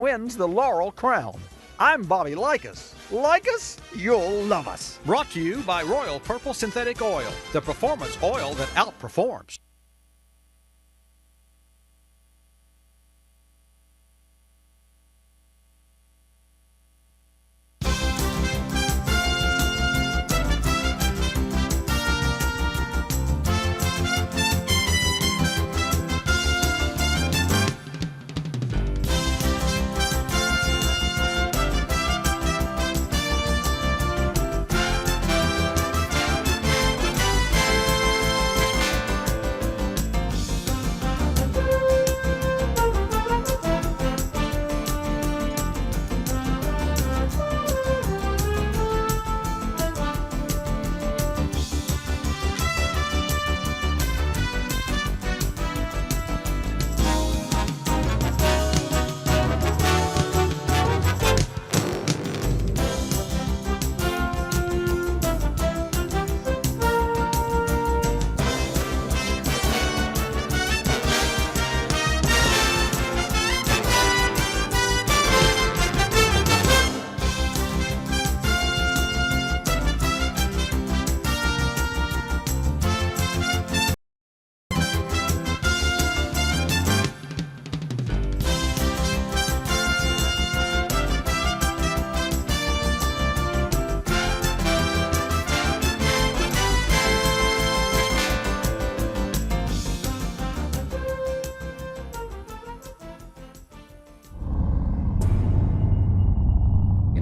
wins the Laurel Crown. I'm Bobby Likis. Like us, you'll love us. Brought to you by Royal Purple Synthetic Oil, the performance oil that outperforms.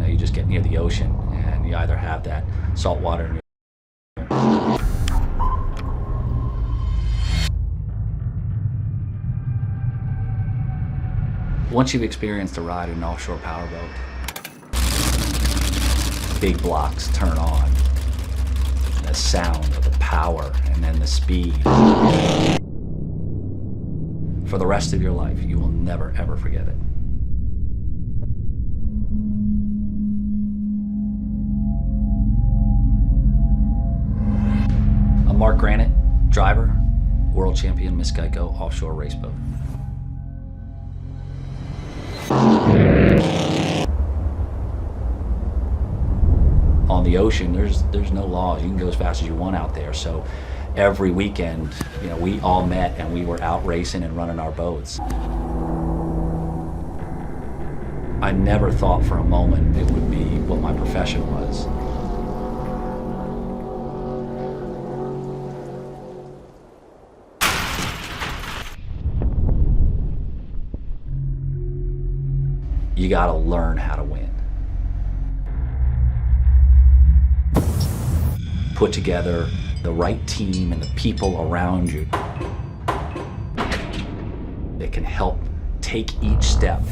You just get near the ocean and you either have that salt water in your once you've experienced a ride in an offshore powerboat, big blocks turn on, the sound of the power and then the speed. For the rest of your life, you will never ever forget it. Mark Granite, driver, world champion Miss Geico offshore race boat. On the ocean, there's no laws. You can go as fast as you want out there. So every weekend, we all met and we were out racing and running our boats. I never thought for a moment it would be what my profession was. You gotta learn how to win. Put together the right team and the people around you that can help take each step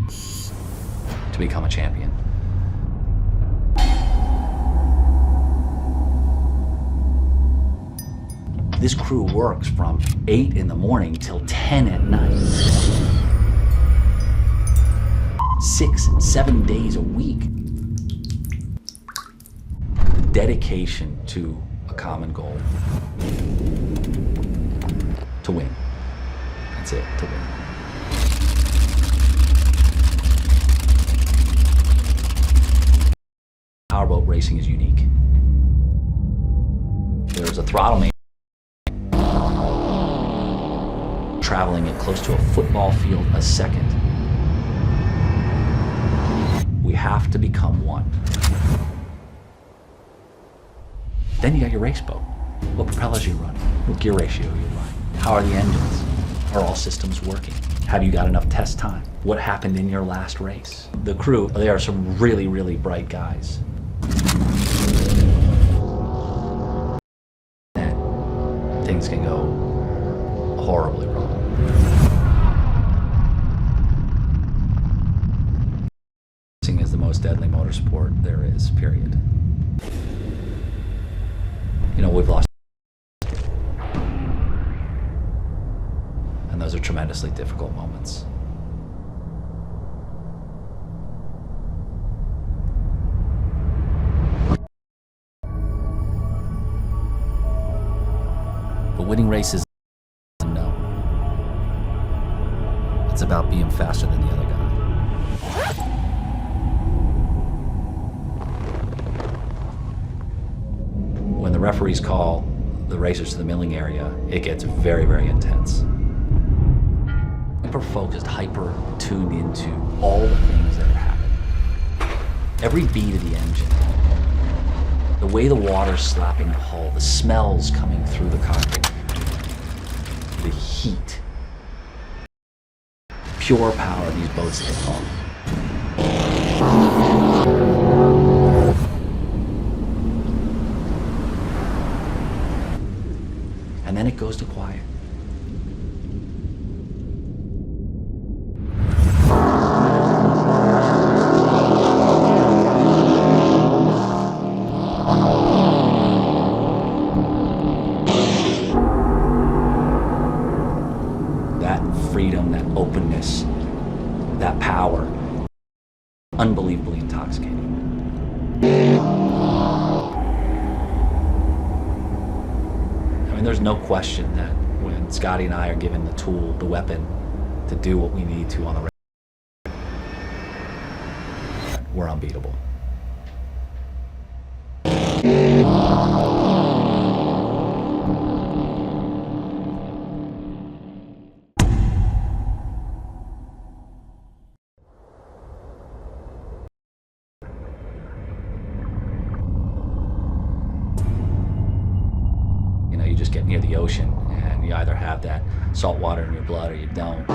to become a champion. This crew works from 8 in the morning till 10 at night. 6, 7 days a week. The dedication to a common goal. To win. That's it, to win. Powerboat racing is unique. There's a throttle man traveling at close to a football field a second. We have to become one. Then you got your race boat. What propellers you run? What gear ratio you run? How are the engines? Are all systems working? Have you got enough test time? What happened in your last race? The crew, they are some really, really bright guys. And things can go horribly wrong. Racing is the most deadly motorsport there is, period. We've lost, and those are tremendously difficult moments. But winning races, no. It's about being faster than the other guy. referees call the racers to the milling area, it gets very, very intense. Hyper focused, hyper tuned into all the things that are happening. Every beat of the engine, the way the water's slapping the hull, the smells coming through the cockpit, the heat, pure power these boats hit home. And then it goes to quiet. That freedom, that openness, that power, unbelievably intoxicating. There's no question that when Scotty and I are given the tool, the weapon, to do what we need to on the race, we're unbeatable. You just get near the ocean and you either have that salt water in your blood or you don't.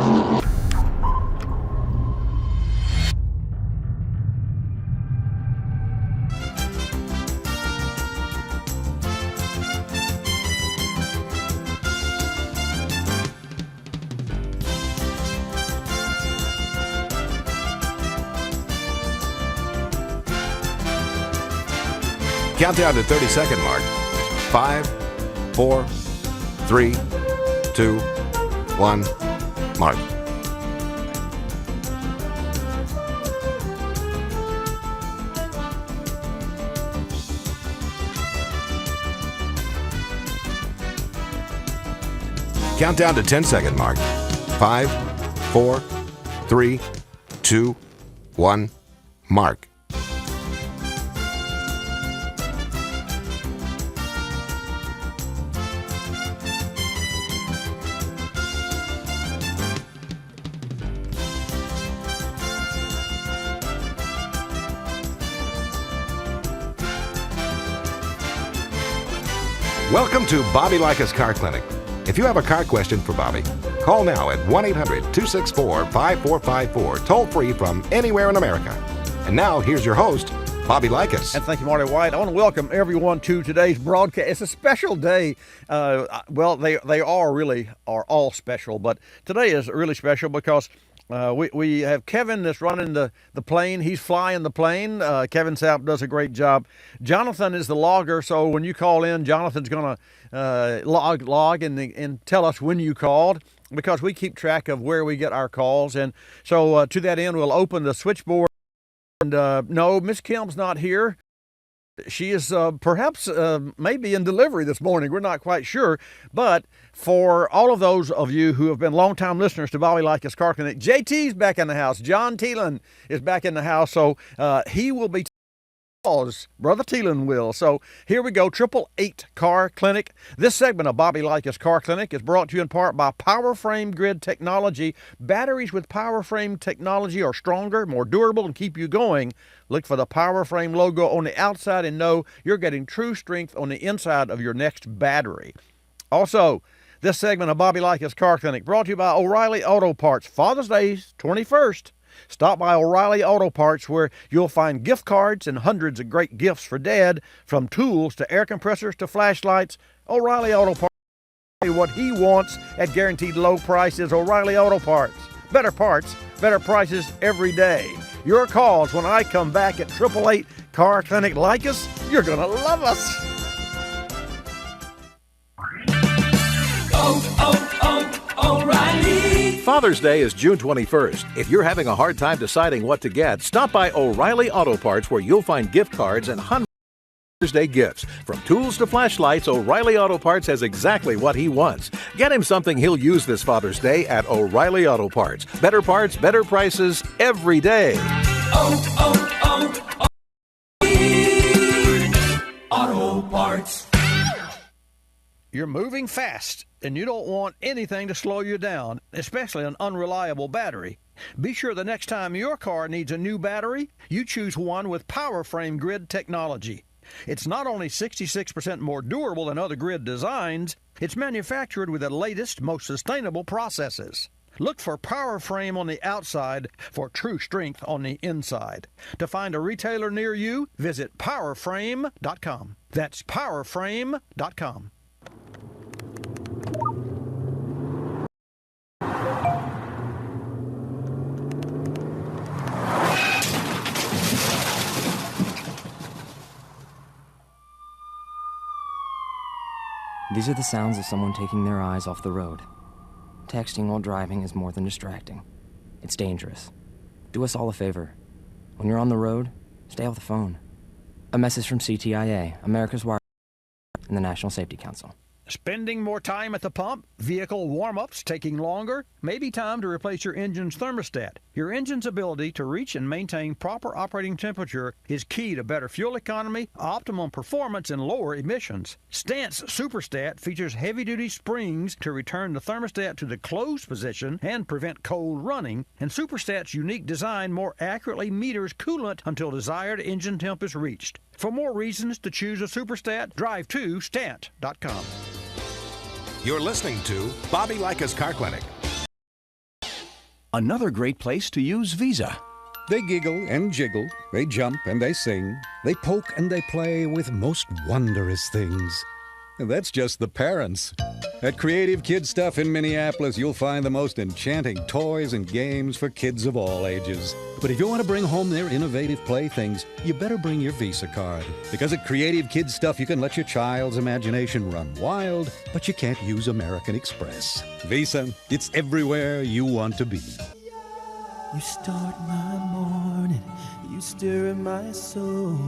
Countdown to 30-second mark. 5, 4, 3, 2, 1, mark. Countdown to 10-second mark. 5, 4, 3, 2, 1, mark. Welcome to Bobby Likis Car Clinic. If you have a car question for Bobby, call now at 1-800-264-5454, toll free from anywhere in America. And now, here's your host, Bobby Likis. And thank you, Marty White. I want to welcome everyone to today's broadcast. It's a special day. Well, they are all special, but today is really special because we have Kevin that's running the plane. He's flying the plane. Kevin Sapp does a great job. Jonathan is the logger, so when you call in, Jonathan's going to log and tell us when you called, because we keep track of where we get our calls. And so to that end, we'll open the switchboard. And no, Miss Kim's not here. She is perhaps maybe in delivery this morning. We're not quite sure. But for all of those of you who have been longtime listeners to Bobby Likis Car Clinic, JT's back in the house. John Thielen is back in the house. So he will be calls. Brother Thielen will. So here we go. 888 Car Clinic. This segment of Bobby Likis Car Clinic is brought to you in part by Power Frame Grid Technology. Batteries with Power Frame technology are stronger, more durable, and keep you going. Look for the Power Frame logo on the outside and know you're getting true strength on the inside of your next battery. Also, this segment of Bobby Likis Car Clinic brought to you by O'Reilly Auto Parts. Father's Day's 21st. Stop by O'Reilly Auto Parts, where you'll find gift cards and hundreds of great gifts for Dad, from tools to air compressors to flashlights. O'Reilly Auto Parts. What he wants at guaranteed low prices. O'Reilly Auto Parts. Better parts, better prices every day. Your calls when I come back at 888 Car Clinic. Likis, you're going to love us. O'Reilly. Father's Day is June 21st. If you're having a hard time deciding what to get, stop by O'Reilly Auto Parts, where you'll find gift cards and hundreds of Father's Day gifts. From tools to flashlights, O'Reilly Auto Parts has exactly what he wants. Get him something he'll use this Father's Day at O'Reilly Auto Parts. Better parts, better prices every day. O'Reilly Auto Parts. You're moving fast, and you don't want anything to slow you down, especially an unreliable battery. Be sure the next time your car needs a new battery, you choose one with PowerFrame grid technology. It's not only 66% more durable than other grid designs, it's manufactured with the latest, most sustainable processes. Look for PowerFrame on the outside for true strength on the inside. To find a retailer near you, visit powerframe.com. That's powerframe.com. These are the sounds of someone taking their eyes off the road. Texting while driving is more than distracting. It's dangerous. Do us all a favor. When you're on the road, stay off the phone. A message from CTIA, America's Wire, and the National Safety Council. Spending more time at the pump? Vehicle warm-ups taking longer? Maybe time to replace your engine's thermostat. Your engine's ability to reach and maintain proper operating temperature is key to better fuel economy, optimum performance, and lower emissions. Stant's Superstat features heavy-duty springs to return the thermostat to the closed position and prevent cold running, and Superstat's unique design more accurately meters coolant until desired engine temp is reached. For more reasons to choose a Superstat, drive to stant.com. You're listening to Bobby Likis Car Clinic. Another great place to use Visa. They giggle and jiggle, they jump and they sing, they poke and they play with most wondrous things. And that's just the parents. At Creative Kid Stuff in Minneapolis, you'll find the most enchanting toys and games for kids of all ages. But if you want to bring home their innovative playthings, you better bring your Visa card. Because at Creative Kid Stuff, you can let your child's imagination run wild, but you can't use American Express. Visa, it's everywhere you want to be. You start my morning, you stir in my soul,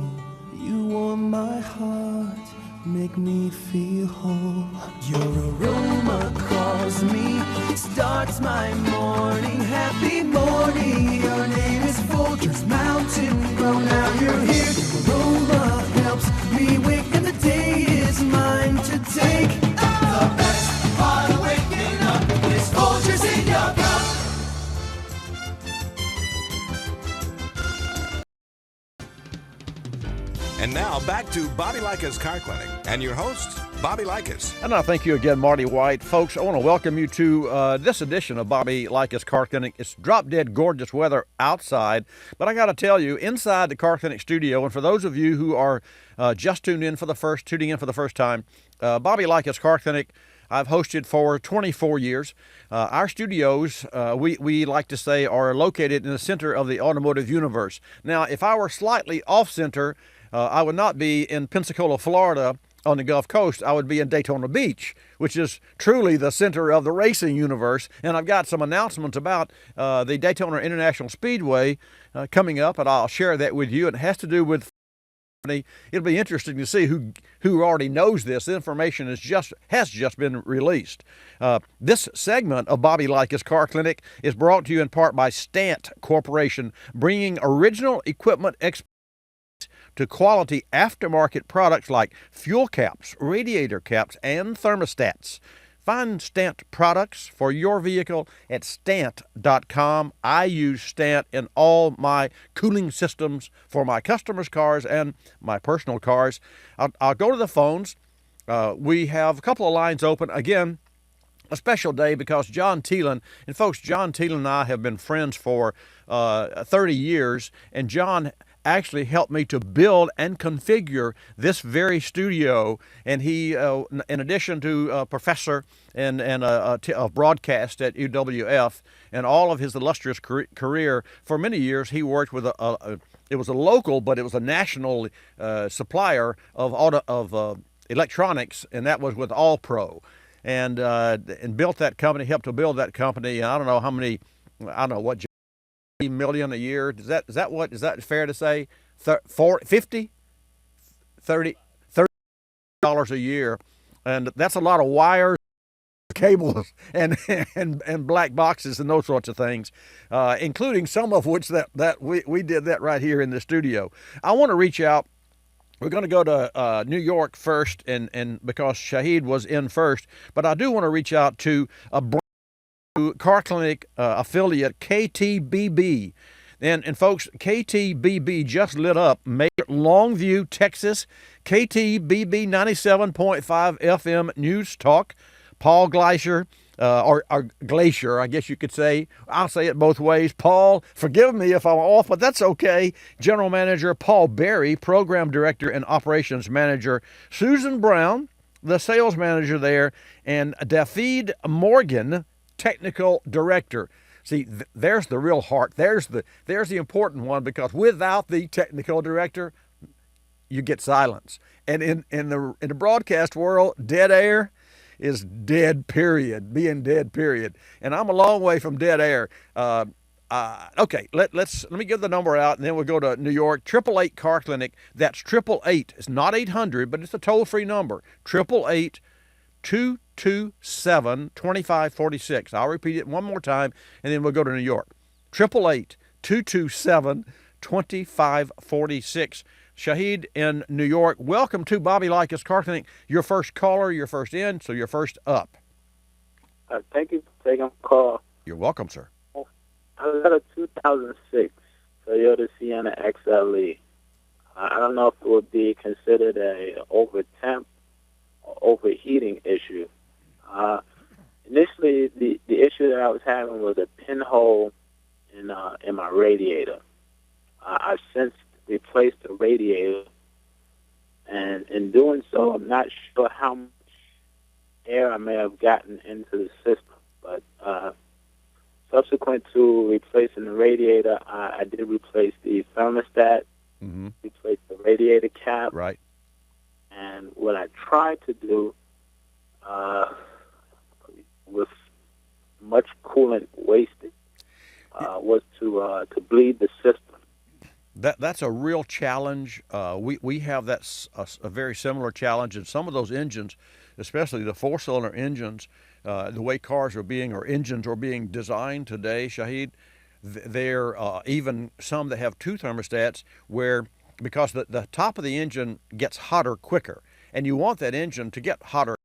you warm my heart, make me feel whole. Your aroma calls me, starts my morning. Happy morning, your name is Folgers Mountain Grow. Now you're here, your aroma helps me wake, and the day is mine to take. The best part of waking up is Folgers in your cup. And now back to Bobby Likis Car Clinic and your host, Bobby Likis. And I thank you again, Marty White. Folks, I want to welcome you to this edition of Bobby Likis Car Clinic. It's drop-dead gorgeous weather outside, but I got to tell you, inside the Car Clinic studio, and for those of you who are just tuning in for the first time, Bobby Likis Car Clinic, I've hosted for 24 years. Our studios, we like to say, are located in the center of the automotive universe. Now, if I were slightly off-center, I would not be in Pensacola, Florida, on the Gulf Coast. I would be in Daytona Beach, which is truly the center of the racing universe. And I've got some announcements about the Daytona International Speedway coming up, and I'll share that with you. It has to do with it'll be interesting to see who already knows this. The information has just been released. This segment of Bobby Likis Car Clinic is brought to you in part by Stant Corporation, bringing original equipment expertise to quality aftermarket products like fuel caps, radiator caps, and thermostats. Find Stant products for your vehicle at stant.com. I use Stant in all my cooling systems for my customers' cars and my personal cars. I'll go to the phones. We have a couple of lines open. Again, a special day because John Thielen, and folks, John Thielen and I have been friends for 30 years, and John actually helped me to build and configure this very studio. And he, in addition to a professor and a broadcast at UWF and all of his illustrious career, for many years he worked with it was a local, but it was a national supplier of electronics, and that was with All Pro. And built that company, helped to build that company. I don't know how many, I don't know what, million a year. Is that fair to say? 50, 30 dollars a year, and that's a lot of wires, cables, and black boxes and those sorts of things, including some of which that we did that right here in the studio. I want to reach out We're going to go to New York first, and because Shahid was in first, but I do want to reach out to a brand new car clinic affiliate, KTBB. And folks, KTBB just lit up. Longview, Texas, KTBB 97.5 FM News Talk. Paul Glacier, or Glacier, I guess you could say. I'll say it both ways. Paul, forgive me if I'm off, but that's okay. General Manager Paul Berry, Program Director and Operations Manager Susan Brown, the sales manager there, and David Morgan, Technical Director. See, there's the real heart. There's the important one, because without the technical director, you get silence. And in the broadcast world, dead air is dead, period. Being dead, period. And I'm a long way from dead air. Okay, let me give the number out, and then we'll go to New York. 888 Car Clinic. That's 888. It's not 800, but it's a toll-free number. 888 227-2546. I'll repeat it one more time, and then we'll go to New York. 888-227-2546. Shahid in New York. Welcome to Bobby Likis Car Clinic. Your first caller, your first in, so you're first up. Thank you for taking the call. You're welcome, sir. I got a 2006 Toyota Sienna XLE. I don't know if it would be considered a over-temp overheating issue. Initially, the issue that I was having was a pinhole in my radiator. I've since replaced the radiator, and in doing so, I'm not sure how much air I may have gotten into the system. But subsequent to replacing the radiator, I did replace the thermostat, replace the radiator cap, right. And what I tried to do with much coolant wasted was to bleed the system. That's a real challenge. We have a very similar challenge in some of those engines, especially the four-cylinder engines. The way engines are being designed today, Shahid, there even some that have two thermostats because the top of the engine gets hotter quicker, and you want that engine to get hotter.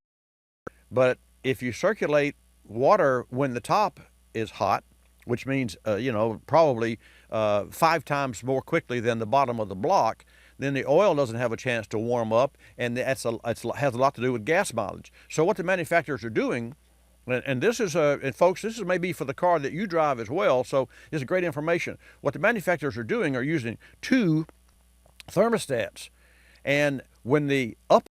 But if you circulate water when the top is hot, which means probably 5 times more quickly than the bottom of the block, then the oil doesn't have a chance to warm up, and it has a lot to do with gas mileage. So what the manufacturers are doing, and this is and folks, this is maybe for the car that you drive as well, so this is great information. What the manufacturers are doing are using 2 thermostats, and when the upper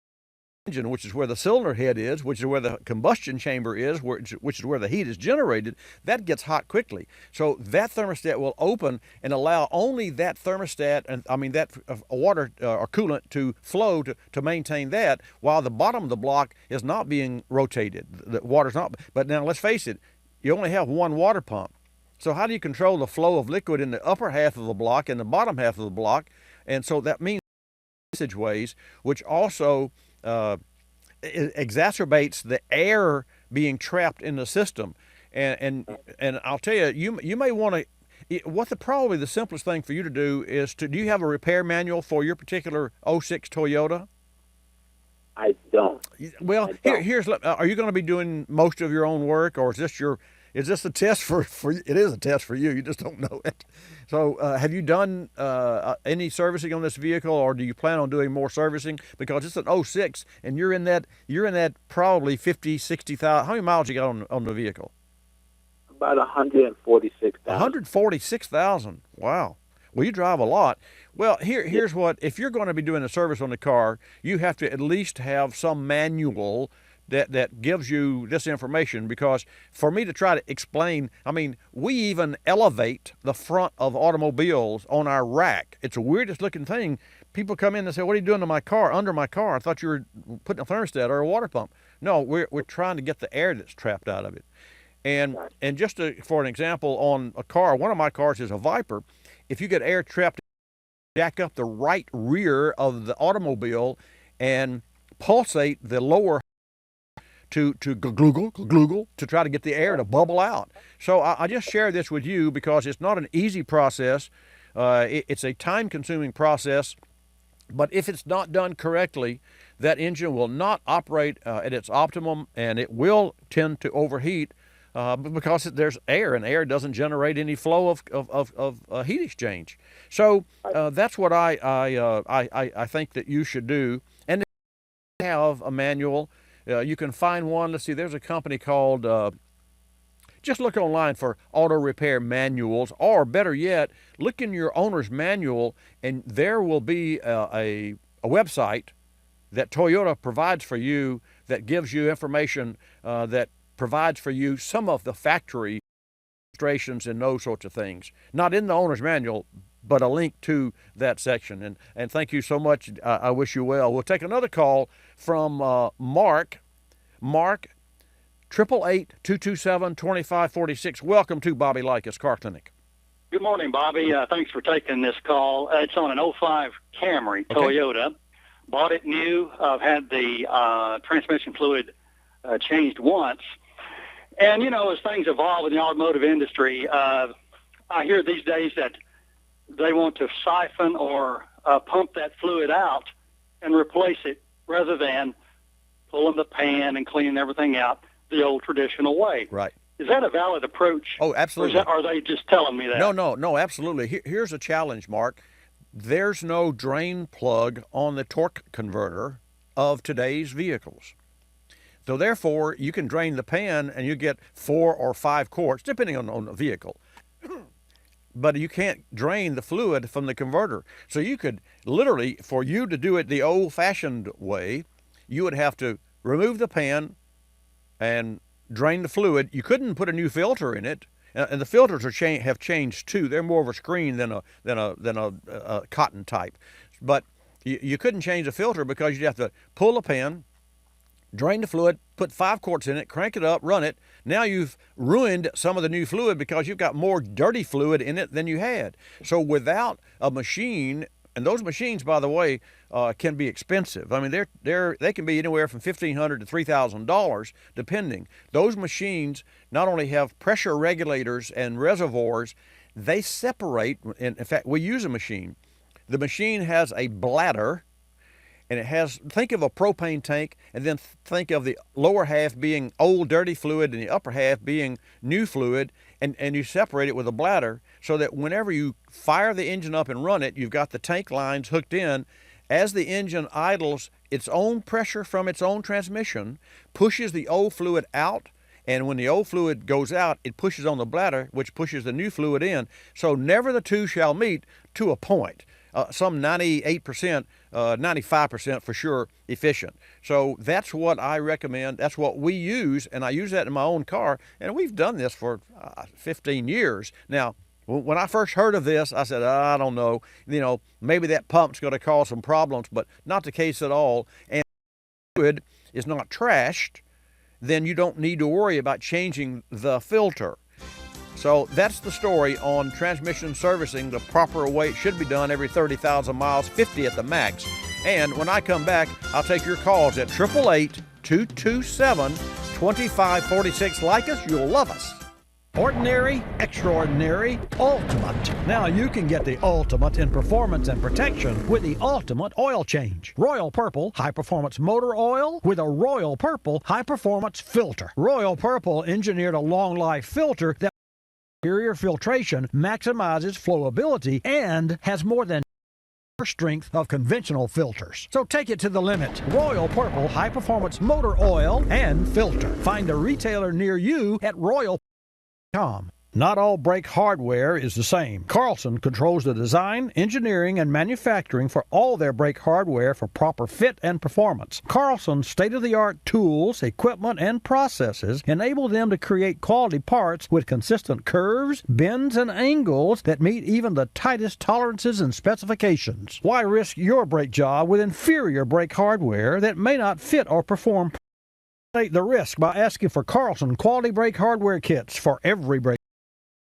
engine, which is where the cylinder head is, which is where the combustion chamber is, which is where the heat is generated, that gets hot quickly. So that thermostat will open and allow only that thermostat, that water or coolant to flow to maintain that, while the bottom of the block is not being rotated. The water's not. But now let's face it, you only have one water pump. So how do you control the flow of liquid in the upper half of the block and the bottom half of the block? And so that means passageways, which also it exacerbates the air being trapped in the system. And I'll tell you, you may want to, probably the simplest thing for you to do is do you have a repair manual for your particular 06 Toyota? I don't. Well, here's, are you going to be doing most of your own work, or is this a test for it is a test for you, you just don't know it. So have you done any servicing on this vehicle, or do you plan on doing more servicing? Because it's an 06 and you're in that probably 50, 60,000. How many miles you got on the vehicle? About 146,000. 146,000. Wow. Well, you drive a lot. Well, here's what, if you're going to be doing a service on the car, you have to at least have some manual that gives you this information, because for me to try to explain, we even elevate the front of automobiles on our rack. It's the weirdest looking thing. People come in and say, what are you doing to my car, under my car? I thought you were putting a thermostat or a water pump. No, we're trying to get the air that's trapped out of it. And just for an example, on a car, one of my cars is a Viper. If you get air trapped, jack up the right rear of the automobile and pulsate the lower to gluggle to try to get the air to bubble out. So I just share this with you because it's not an easy process. It's a time-consuming process, But if it's not done correctly, that engine will not operate at its optimum, and it will tend to overheat because there's air, and air doesn't generate any flow of heat exchange. So that's what I think that you should do. And if you have a manual, you can find one. Let's see, there's a company called just look online for auto repair manuals, or better yet, look in your owner's manual, and there will be a website that Toyota provides for you that gives you information that provides for you some of the factory illustrations and those sorts of things. Not in the owner's manual, but a link to that section. And thank you so much. I wish you well. We'll take another call from Mark. Mark, 888-227-2546. Welcome to Bobby Likis Car Clinic. Good morning, Bobby. Thanks for taking this call. It's on an '05 Camry Toyota. Bought it new. I've had the transmission fluid changed once. And, you know, as things evolve in the automotive industry, I hear these days that they want to siphon or pump that fluid out and replace it rather than pulling the pan and cleaning everything out the old traditional way. Right. Is that a valid approach? Oh, absolutely. Or are they just telling me that? No, absolutely. Here's a challenge, Mark. There's no drain plug on the torque converter of today's vehicles. So therefore, you can drain the pan and you get 4 or 5 quarts, depending on the vehicle. But you can't drain the fluid from the converter. So you could literally, for you to do it the old-fashioned way, you would have to remove the pan and drain the fluid. You couldn't put a new filter in it, and the filters have changed too. They're more of a screen than a cotton type. But you couldn't change the filter because you'd have to pull the pan, drain the fluid, put 5 quarts in it, crank it up, run it. Now you've ruined some of the new fluid because you've got more dirty fluid in it than you had. So without a machine, and those machines, by the way, can be expensive. I mean, they can be anywhere from $1,500 to $3,000, depending. Those machines not only have pressure regulators and reservoirs, they separate. In fact, we use a machine. The machine has a bladder, and it has, think of a propane tank, and then think of the lower half being old dirty fluid and the upper half being new fluid, and you separate it with a bladder so that whenever you fire the engine up and run it, you've got the tank lines hooked in. As the engine idles, its own pressure from its own transmission pushes the old fluid out, and when the old fluid goes out, it pushes on the bladder, which pushes the new fluid in. So never the two shall meet to a point. Some 98%, 95% for sure efficient. So that's what I recommend. That's what we use, and I use that in my own car, and we've done this for 15 years. Now, when I first heard of this, I said, I don't know, maybe that pump's going to cause some problems, but not the case at all. And if the fluid is not trashed, then you don't need to worry about changing the filter. So that's the story on transmission servicing the proper way. It should be done every 30,000 miles, 50 at the max. And when I come back, I'll take your calls at 888-227-2546. Like us, you'll love us. Ordinary, extraordinary, ultimate. Now you can get the ultimate in performance and protection with the ultimate oil change. Royal Purple High Performance Motor Oil with a Royal Purple High Performance Filter. Royal Purple engineered a long life filter that superior filtration maximizes flowability and has more than strength of conventional filters. So take it to the limit. Royal Purple High Performance Motor Oil and Filter. Find a retailer near you at royal.com. Not all brake hardware is the same. Carlson controls the design, engineering, and manufacturing for all their brake hardware for proper fit and performance. Carlson's state-of-the-art tools, equipment, and processes enable them to create quality parts with consistent curves, bends, and angles that meet even the tightest tolerances and specifications. Why risk your brake job with inferior brake hardware that may not fit or perform? Take the risk by asking for Carlson quality brake hardware kits for every brake.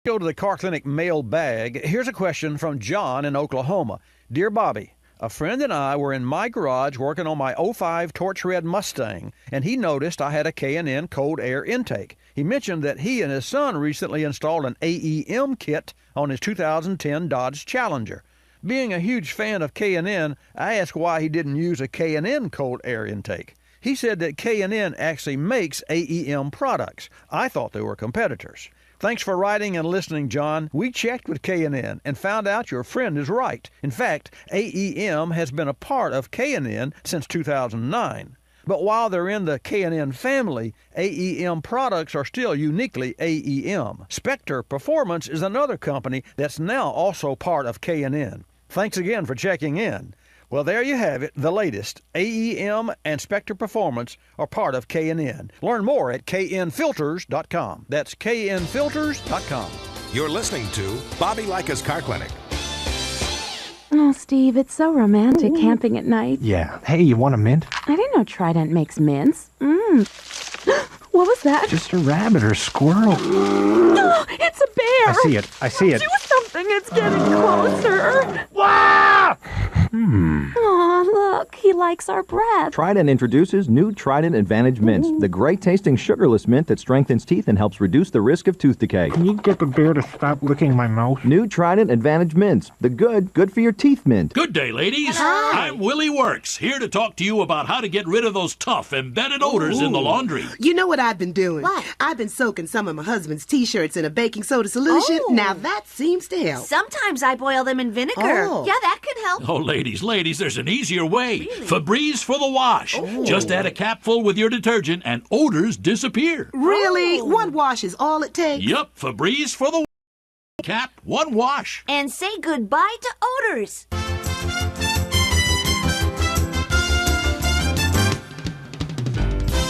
Go to the Car Clinic mail bag. Here's a question from John in Oklahoma. Dear Bobby, a friend and I were in my garage working on my '05 Torch Red Mustang, and he noticed I had a K&N cold air intake. He mentioned that he and his son recently installed an AEM kit on his 2010 Dodge Challenger. Being a huge fan of K&N, I asked why he didn't use a K&N cold air intake. He said that K&N actually makes AEM products. I thought they were competitors. Thanks for writing and listening, John. We checked with K&N and found out your friend is right. In fact, AEM has been a part of K&N since 2009. But while they're in the K&N family, AEM products are still uniquely AEM. Spectre Performance is another company that's now also part of K&N. Thanks again for checking in. Well, there you have it, the latest. AEM and Spectre Performance are part of K&N. Learn more at knfilters.com. That's knfilters.com. You're listening to Bobby Likis Car Clinic. Oh, Steve, it's so romantic camping at night. Yeah. Hey, you want a mint? I didn't know Trident makes mints. What was that? Just a rabbit or squirrel. Oh, it's a bear! I see it. I see it. Do something, it's getting closer. Wow! Aw, look, he likes our breath. Trident introduces new Trident Advantage mints, the great-tasting sugarless mint that strengthens teeth and helps reduce the risk of tooth decay. Can you get the bear to stop licking my mouth? New Trident Advantage mints, the good for your teeth mint. Good day, ladies. Hi. I'm Willie Works, here to talk to you about how to get rid of those tough, embedded odors in the laundry. You know what I've been doing? What? I've been soaking some of my husband's T-shirts in a baking soda solution. Oh. Now that seems to help. Sometimes I boil them in vinegar. Oh. Yeah, that could help. Oh, ladies, there's an easier way. Really? Febreze for the wash. Oh. Just add a capful with your detergent and odors disappear. Really? One wash is all it takes? Yep, Febreze for the cap, one wash. And say goodbye to odors.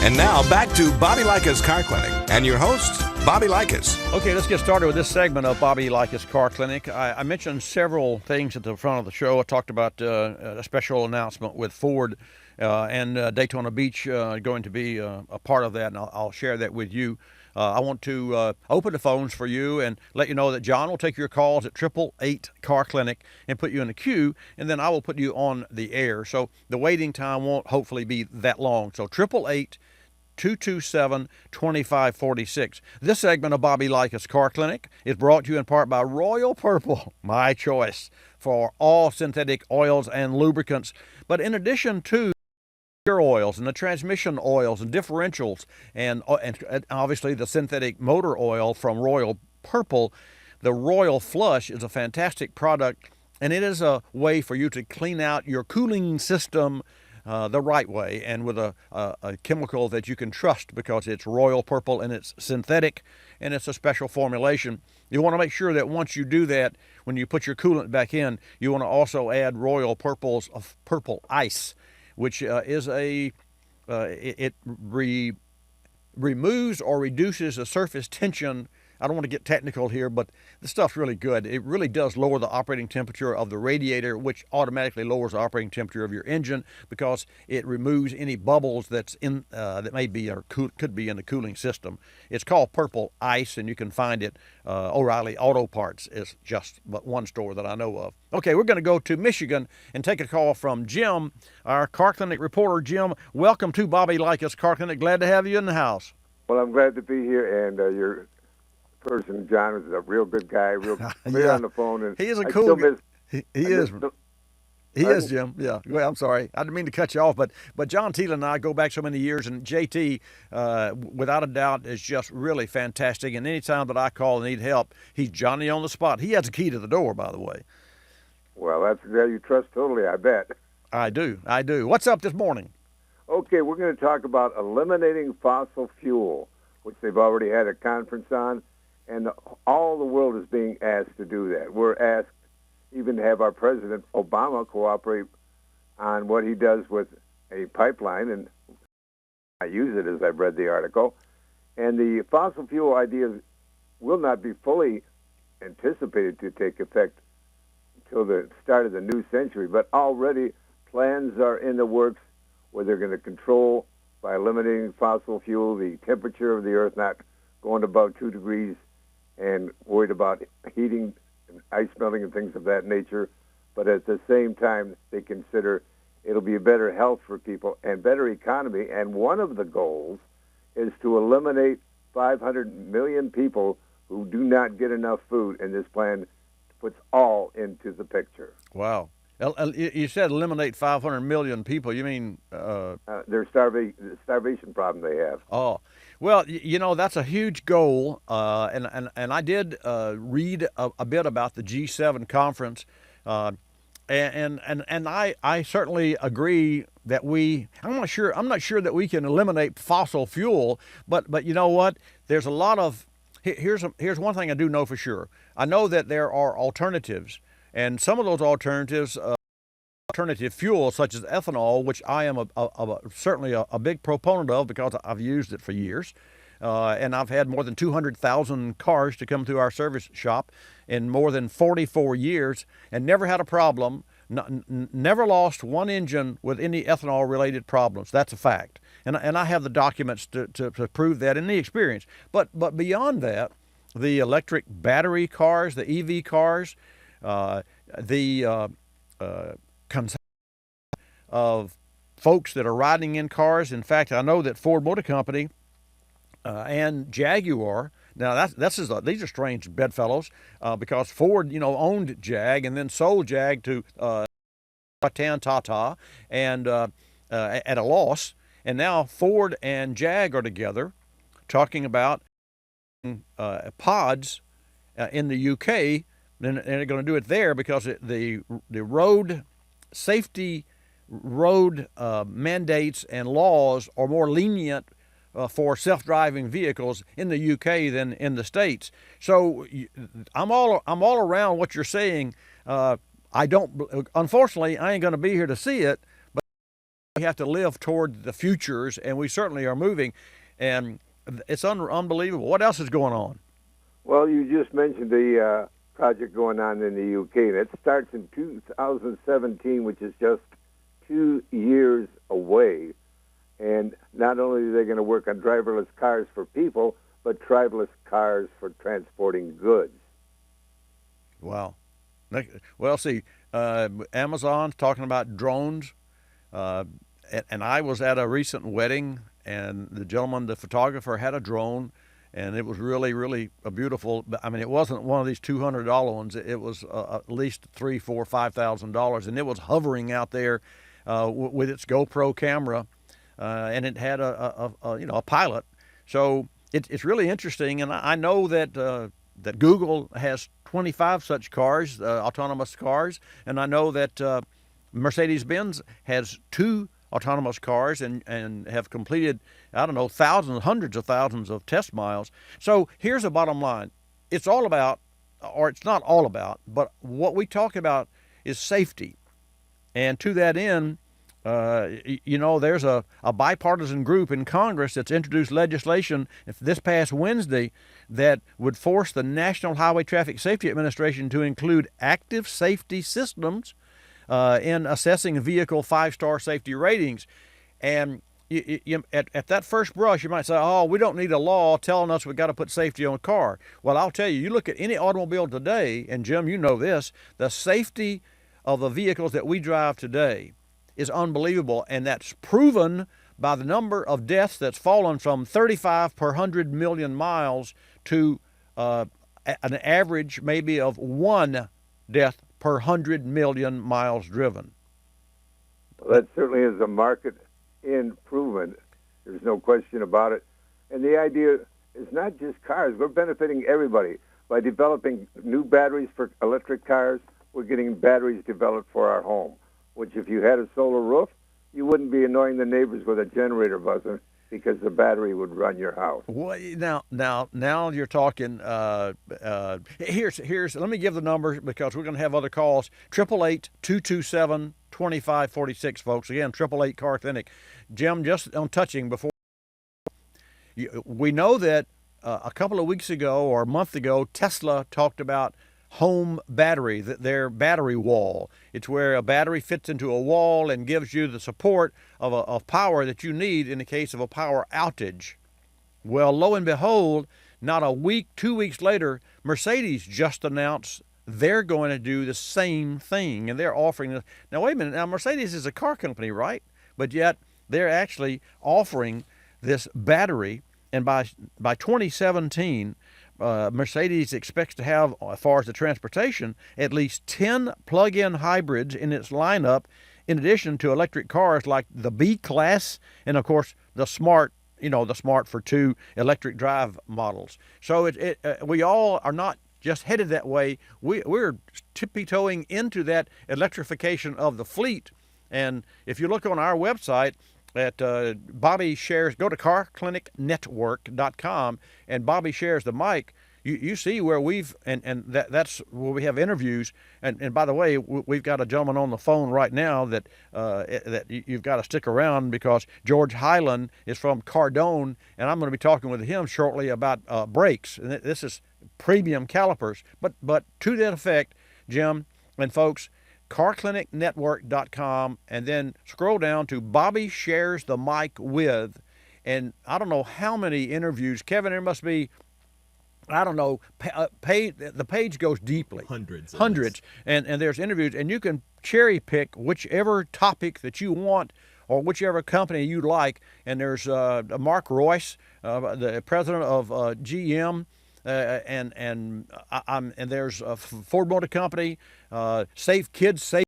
And now back to Bobby Likis Car Clinic and your host, Bobby Likis. Okay, let's get started with this segment of Bobby Likis Car Clinic. I mentioned several things at the front of the show. I talked about a special announcement with Ford and Daytona Beach going to be a part of that, and I'll share that with you. I want to open the phones for you and let you know that John will take your calls at 888 Car Clinic and put you in the queue, and then I will put you on the air. So the waiting time won't hopefully be that long. So 888-227-2546. This segment of Bobby Likis Car Clinic is brought to you in part by Royal Purple, my choice for all synthetic oils and lubricants. But in addition to oils and the transmission oils and differentials and obviously the synthetic motor oil from Royal Purple, the Royal Flush is a fantastic product, and it is a way for you to clean out your cooling system the right way and with a chemical that you can trust because it's Royal Purple and it's synthetic and it's a special formulation. You want to make sure that once you do that, when you put your coolant back in, you want to also add Royal Purple's Purple Ice, which is it removes or reduces the surface tension. I don't want to get technical here, but the stuff's really good. It really does lower the operating temperature of the radiator, which automatically lowers the operating temperature of your engine because it removes any bubbles that's in that may be or could be in the cooling system. It's called Purple Ice, and you can find it. O'Reilly Auto Parts is just but one store that I know of. Okay, we're going to go to Michigan and take a call from Jim, our Car Clinic reporter. Jim, welcome to Bobby Likis Car Clinic. Glad to have you in the house. Well, I'm glad to be here, and your person, John, is a real good guy, real clear on the phone. And he is a cool guy. He is, Jim. Yeah. Well, I'm sorry. I didn't mean to cut you off, but John Thielen and I go back so many years, and JT, without a doubt, is just really fantastic. And anytime that I call and need help, he's Johnny on the spot. He has a key to the door, by the way. Well, that's a guy you trust totally, I bet. I do. What's up this morning? Okay, we're going to talk about eliminating fossil fuel, which they've already had a conference on. And all the world is being asked to do that. We're asked even to have our President Obama cooperate on what he does with a pipeline, and I use it as I've read the article. And the fossil fuel ideas will not be fully anticipated to take effect until the start of the new century, but already plans are in the works where they're going to control, by eliminating fossil fuel, the temperature of the Earth not going above 2 degrees and worried about heating and ice melting and things of that nature. But at the same time, they consider it'll be a better health for people and better economy. And one of the goals is to eliminate 500 million people who do not get enough food. And this plan puts all into the picture. Wow. You said eliminate 500 million people. You mean their starvation problem they have. Oh, well, that's a huge goal, and I did read a bit about the G7 conference, and I certainly agree that I'm not sure that we can eliminate fossil fuel, but you know what? There's a lot of here's one thing I do know for sure. I know that there are alternatives, and some of those alternatives. Alternative fuels such as ethanol, which I am certainly a big proponent of because I've used it for years. And I've had more than 200,000 cars to come through our service shop in more than 44 years and never had a problem, never lost one engine with any ethanol-related problems. That's a fact. And I have the documents to prove that in the experience. But beyond that, the electric battery cars, the EV cars, of folks that are riding in cars. In fact, I know that Ford Motor Company and Jaguar. Now these are strange bedfellows because Ford, owned Jag and then sold Jag to Tata and at a loss, and now Ford and Jag are together talking about pods in the UK, and they're going to do it there because the road safety mandates and laws are more lenient for self-driving vehicles in the UK than in the States. So I'm all around what you're saying. Unfortunately, I ain't going to be here to see it, but we have to live toward the futures, and we certainly are moving, and it's unbelievable. What else is going on? Well, you just mentioned the project going on in the UK, and it starts in 2017, which is just 2 years away. And not only are they going to work on driverless cars for people, but driverless cars for transporting goods. Wow. Well, see, Amazon's talking about drones, and I was at a recent wedding, and the photographer, had a drone, and it was really, really beautiful. I mean, it wasn't one of these $200 ones. It was at least $3,000, $4,000, $5,000, and it was hovering out there with its GoPro camera, and it had a pilot. So it's really interesting, and I know that that Google has 25 such cars, autonomous cars, and I know that Mercedes-Benz has 2 autonomous cars and have completed, thousands, hundreds of thousands of test miles. So here's the bottom line. It's all about, or it's not all about, but what we talk about is safety. And to that end, there's a bipartisan group in Congress that's introduced legislation this past Wednesday that would force the National Highway Traffic Safety Administration to include active safety systems in assessing vehicle 5-star safety ratings. And at that first brush, you might say, oh, we don't need a law telling us we've got to put safety on a car. Well, I'll tell you, you look at any automobile today, and Jim, you know this, the safety of the vehicles that we drive today is unbelievable, and that's proven by the number of deaths that's fallen from 35 per 100 million miles to an average maybe of 1 death per 100 million miles driven. Well, that certainly is a market improvement. There's no question about it. And the idea is not just cars. We're benefiting everybody. By developing new batteries for electric cars, we're getting batteries developed for our home, which if you had a solar roof, you wouldn't be annoying the neighbors with a generator buzzing because the battery would run your house. Well, now you're talking. Here's. Let me give the number because we're going to have other calls. 888-227-2546, folks. Again, 888 Car Clinic. Jim, just on touching before. We know that a couple of weeks ago or a month ago, Tesla talked about home battery, their battery wall. It's where a battery fits into a wall and gives you the support of power that you need in the case of a power outage. Well, lo and behold, not a week, 2 weeks later, Mercedes just announced they're going to do the same thing, and they're offering this. Now, wait a minute. Now, Mercedes is a car company, right? But yet they're actually offering this battery, and by 2017, Mercedes expects to have, as far as the transportation, at least 10 plug-in hybrids in its lineup, in addition to electric cars like the B-Class and, of course, the Smart, the Smart for 2 electric drive models. So we all are not just headed that way. We're tippy-toeing into that electrification of the fleet. And if you look on our website at Bobby Shares, go to carclinicnetwork.com, and Bobby Shares the Mic. You see where that's where we have interviews. And by the way, we've got a gentleman on the phone right now that you've got to stick around, because George Highland is from Cardone, and I'm going to be talking with him shortly about brakes. And this is premium calipers. But to that effect, Jim and folks, carclinicnetwork.com, and then scroll down to Bobby Shares the Mic with, and I don't know how many interviews. Kevin, there must be, I don't know, the page goes deeply. Hundreds. And there's interviews, and you can cherry pick whichever topic that you want or whichever company you like. And there's Mark Royce, the president of GM, and there's Ford Motor Company, Safe Kids Safe.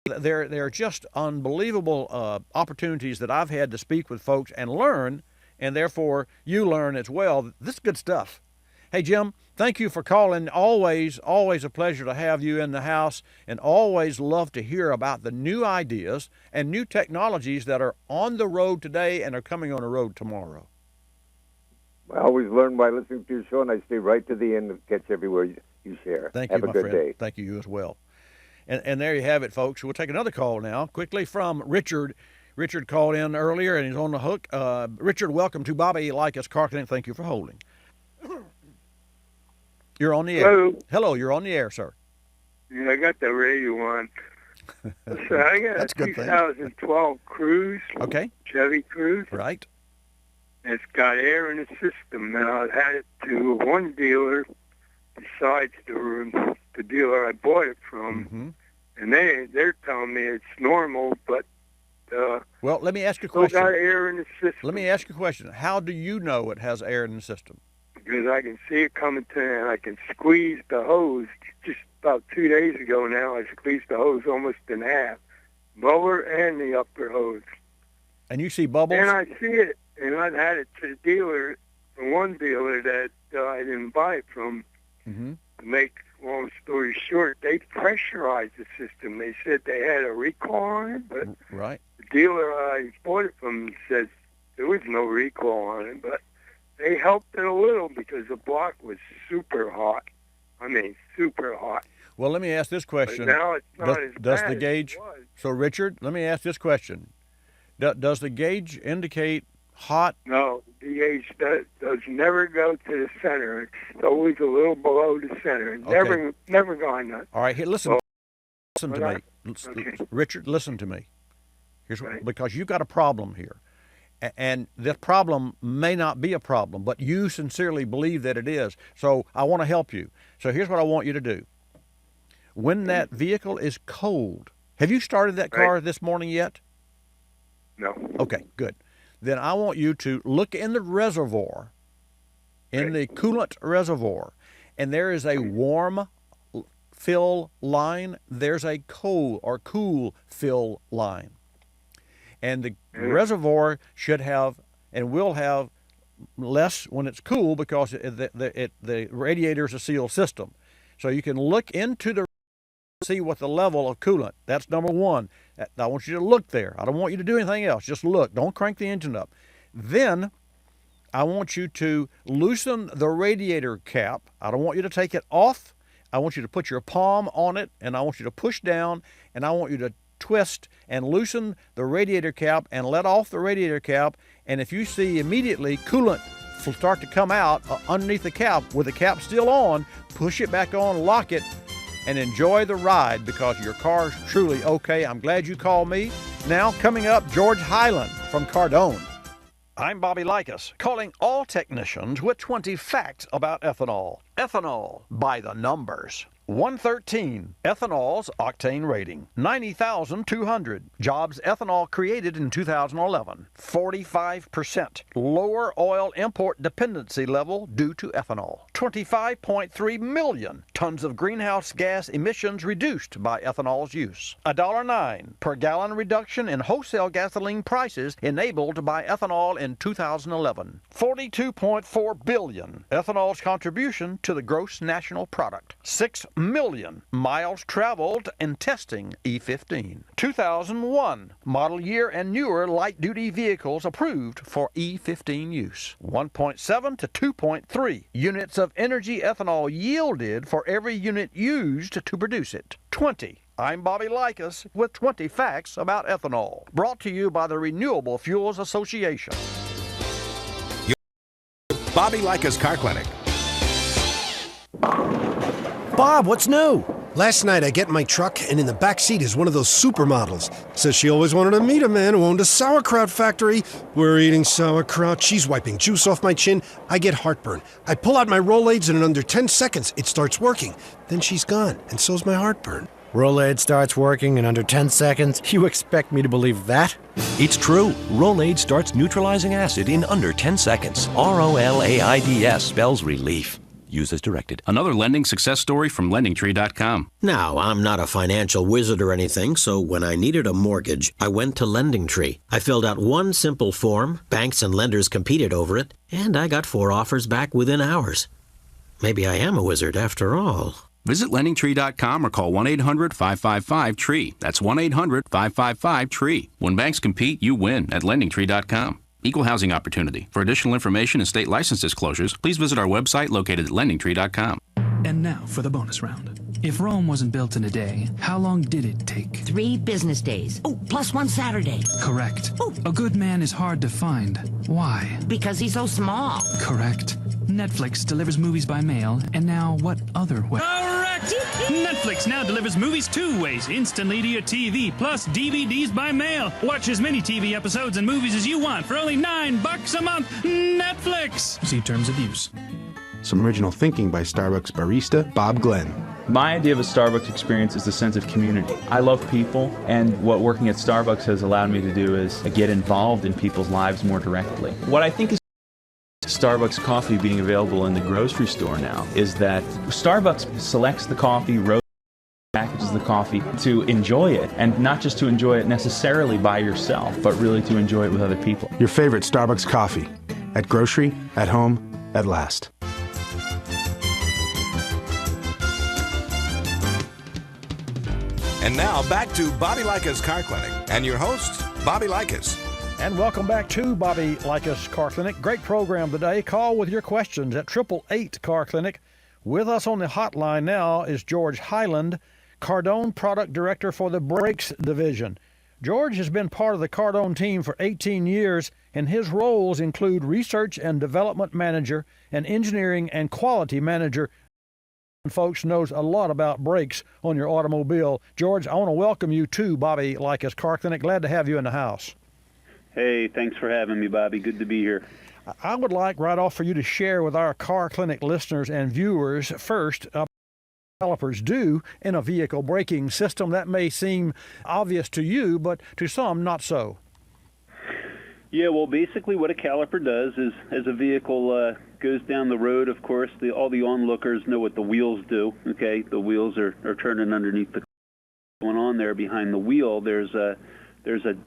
There are just unbelievable opportunities that I've had to speak with folks and learn, and therefore you learn as well. This is good stuff. Hey, Jim, thank you for calling. Always a pleasure to have you in the house, and always love to hear about the new ideas and new technologies that are on the road today and are coming on the road tomorrow. I always learn by listening to your show, and I stay right to the end and catch everywhere you share. Thank you, Have a good day. Thank you as well. And there you have it, folks. We'll take another call now, quickly, from Richard. Richard called in earlier, and he's on the hook. Richard, welcome to Bobby Likis Car Clinic. Thank you for holding. You're on the air. Hello, you're on the air, sir. Yeah, I got the radio on. So I got That's a a good thing. 2012 Cruise. Okay. Chevy Cruise. Right. It's got air in the system. Now, I've had it to one dealer besides the dealer I bought it from, and they're telling me it's normal, but well, let me ask you a still question. got air in the system. Let me ask you a question. How do you know it has air in the system? Because I can see it coming to me, and I can squeeze the hose. Just about 2 days ago now, I squeezed the hose almost in half, lower and the upper hose. And you see bubbles? And I see it, and I've had it to the dealer, the one dealer that I didn't buy it from. To make long story short, they pressurized the system. They said they had a recall on it, but right. The dealer I bought it from says there was no recall on it, but they helped it a little because the block was super hot. I mean, super hot. Well, let me ask this question. But now it's not as does bad the gauge? as it was. So, Richard, let me ask this question. Does the gauge indicate hot? No, the gauge does never go to the center. It's always a little below the center. It's never gone up. All right, here, listen to me. Okay. Richard, listen to me. Here's what, because you've got a problem here. And this problem may not be a problem, but you sincerely believe that it is. So I want to help you. So here's what I want you to do. When that vehicle is cold, have you started that car this morning yet? No. Okay, good. Then I want you to look in the reservoir, in the coolant reservoir, and there is a warm fill line. There's a cold or cool fill line. And the reservoir should have and will have less when it's cool, because the radiator is a sealed system. So you can look into the see what the level of coolant. That's number one. I want you to look there. I don't want you to do anything else. Just look. Don't crank the engine up. Then I want you to loosen the radiator cap. I don't want you to take it off. I want you to put your palm on it, and I want you to push down, and I want you to twist and loosen the radiator cap and let off the radiator cap. And if you see immediately coolant start to come out underneath the cap with the cap still on, push it back on, lock it, and enjoy the ride, because your car's truly okay. I'm glad you called me. Now, coming up, George Highland from Cardone. I'm Bobby Likis, calling all technicians with 20 facts about ethanol. Ethanol by the numbers. 113. Ethanol's octane rating, 90,200. Jobs ethanol created in 2011, 45%. Lower oil import dependency level due to ethanol. 25.3 million tons of greenhouse gas emissions reduced by ethanol's use. $1.09 per gallon reduction in wholesale gasoline prices enabled by ethanol in 2011. 42.4 billion. Ethanol's contribution to the gross national product. 6 million miles traveled in testing E15. 2001 model year and newer light-duty vehicles approved for E15 use. 1.7 to 2.3 units of energy ethanol yielded for every unit used to produce it. 20. I'm Bobby Likis with 20 facts about ethanol. Brought to you by the Renewable Fuels Association. Bobby Likis Car Clinic. Bob, what's new? Last night I get in my truck, and in the back seat is one of those supermodels. Says she always wanted to meet a man who owned a sauerkraut factory. We're eating sauerkraut. She's wiping juice off my chin. I get heartburn. I pull out my Rolaids, and in under 10 seconds, it starts working. Then she's gone, and so's my heartburn. Rolaids starts working in under 10 seconds? You expect me to believe that? It's true. Rolaids starts neutralizing acid in under 10 seconds. ROLAIDS spells relief. Use as directed. Another lending success story from LendingTree.com. Now, I'm not a financial wizard or anything, so when I needed a mortgage, I went to LendingTree. I filled out one simple form, banks and lenders competed over it, and I got 4 offers back within hours. Maybe I am a wizard after all. Visit LendingTree.com or call 1-800-555-TREE. That's 1-800-555-TREE. When banks compete, you win at LendingTree.com. Equal housing opportunity. For additional information and state license disclosures, please visit our website located at LendingTree.com. And now for the bonus round. If Rome wasn't built in a day, how long did it take? 3 business days. Oh, plus 1 Saturday. Correct. Oh. A good man is hard to find. Why? Because he's so small. Correct. Netflix delivers movies by mail, and now what other way? Correct! Netflix now delivers movies 2 ways, instantly to your TV, plus DVDs by mail. Watch as many TV episodes and movies as you want for only $9 a month. Netflix! See terms of use. Some original thinking by Starbucks barista Bob Glenn. My idea of a Starbucks experience is the sense of community. I love people, and what working at Starbucks has allowed me to do is get involved in people's lives more directly. What I think is Starbucks coffee being available in the grocery store now is that Starbucks selects the coffee, packages the coffee to enjoy it, and not just to enjoy it necessarily by yourself, but really to enjoy it with other people. Your favorite Starbucks coffee. At grocery, at home, at last. And now back to Bobby Likis Car Clinic and your host, Bobby Likis. And welcome back to Bobby Likis Car Clinic. Great program today. Call with your questions at 888 Car Clinic. With us on the hotline now is George Highland, Cardone Product Director for the Brakes Division. George has been part of the Cardone team for 18 years, and his roles include Research and Development Manager and Engineering and Quality Manager. Folks knows a lot about brakes on your automobile. George, I want to welcome you to Bobby Likis Car Clinic. Glad to have you in the house. Hey, thanks for having me, Bobby. Good to be here. I would like right off for you to share with our Car Clinic listeners and viewers first developers do in a vehicle braking system. That may seem obvious to you, but to some, not so. Yeah, well, basically what a caliper does is as a vehicle goes down the road, of course, all the onlookers know what the wheels do, okay? The wheels are turning underneath the going on there behind the wheel. There's a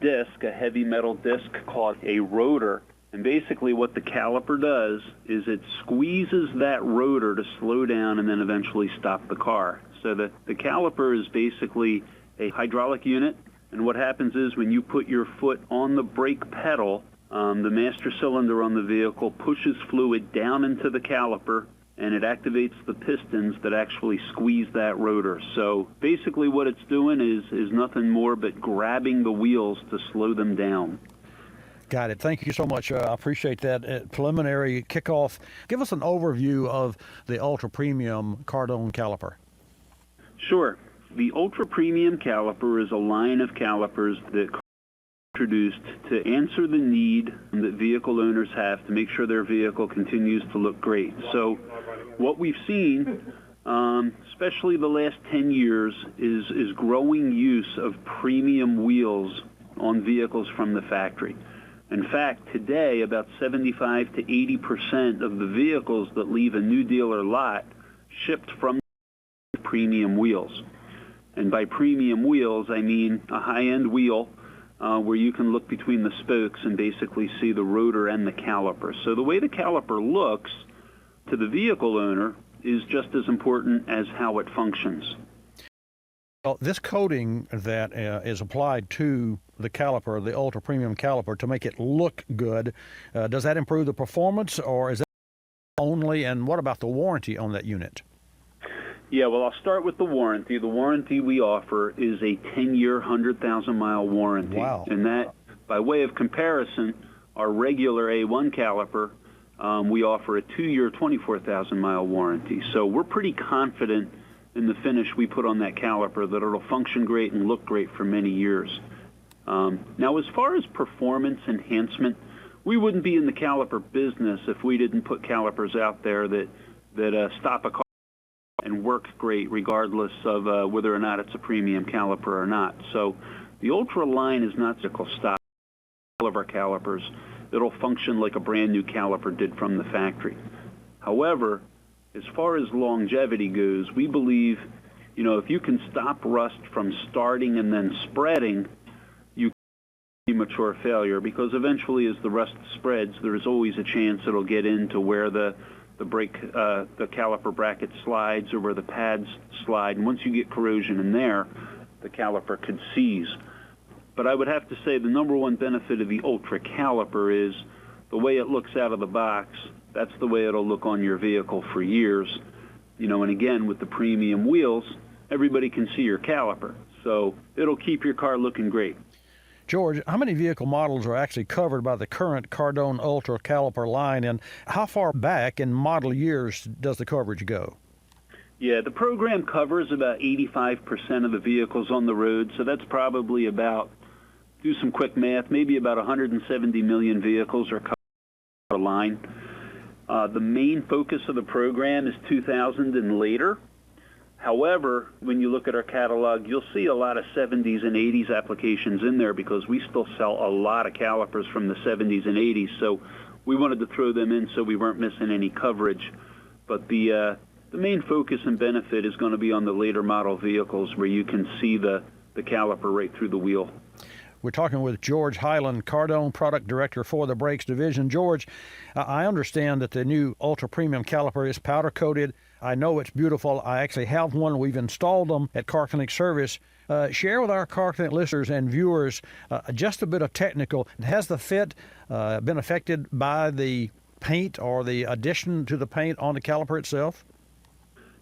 disc, a heavy metal disc called a rotor. And basically what the caliper does is it squeezes that rotor to slow down and then eventually stop the car. So the caliper is basically a hydraulic unit. And what happens is when you put your foot on the brake pedal, the master cylinder on the vehicle pushes fluid down into the caliper, and it activates the pistons that actually squeeze that rotor. So basically what it's doing is nothing more but grabbing the wheels to slow them down. Got it. Thank you so much. I appreciate that preliminary kickoff. Give us an overview of the Ultra Premium Cardone caliper. Sure. The Ultra Premium caliper is a line of calipers that introduced to answer the need that vehicle owners have to make sure their vehicle continues to look great. So what we've seen especially the last 10 years, is growing use of premium wheels on vehicles from the factory. In fact, today, about 75 to 80% of the vehicles that leave a new dealer lot shipped from premium wheels. And by premium wheels, I mean a high-end wheel where you can look between the spokes and basically see the rotor and the caliper. So the way the caliper looks to the vehicle owner is just as important as how it functions. Well, this coating that is applied to the caliper, the ultra premium caliper, to make it look good, does that improve the performance, or is that only, and what about the warranty on that unit? Yeah, well, I'll start with the warranty. The warranty we offer is a 10-year, 100,000-mile warranty. Wow. And that, by way of comparison, our regular A1 caliper, we offer a 2-year, 24,000-mile warranty. So we're pretty confident in the finish we put on that caliper that it'll function great and look great for many years. Now, as far as performance enhancement, we wouldn't be in the caliper business if we didn't put calipers out there that stop a car and work great regardless of whether or not it's a premium caliper or not. So the Ultra line is not cycle stop. All of our calipers, it'll function like a brand new caliper did from the factory. However, as far as longevity goes, we believe, if you can stop rust from starting and then spreading, you can premature failure, because eventually as the rust spreads, there's always a chance it'll get into where the caliper bracket slides or where the pads slide, and once you get corrosion in there, the caliper could seize. But I would have to say the number one benefit of the Ultra caliper is the way it looks out of the box. That's the way it'll look on your vehicle for years. And again, with the premium wheels, everybody can see your caliper, so it'll keep your car looking great. George, how many vehicle models are actually covered by the current Cardone Ultra caliper line, and how far back in model years does the coverage go? Yeah, the program covers about 85% of the vehicles on the road, so that's probably about, do some quick math, maybe about 170 million vehicles are covered by the line. The main focus of the program is 2000 and later. However, when you look at our catalog, you'll see a lot of 70s and 80s applications in there because we still sell a lot of calipers from the 70s and 80s, so we wanted to throw them in so we weren't missing any coverage. But the main focus and benefit is going to be on the later model vehicles where you can see the caliper right through the wheel. We're talking with George Hyland, Cardone Product Director for the Brakes Division. George, I understand that the new Ultra Premium caliper is powder coated. I know it's beautiful. I actually have one. We've installed them at Car Clinic Service. Share with our Car Clinic listeners and viewers just a bit of technical. Has the fit been affected by the paint or the addition to the paint on the caliper itself?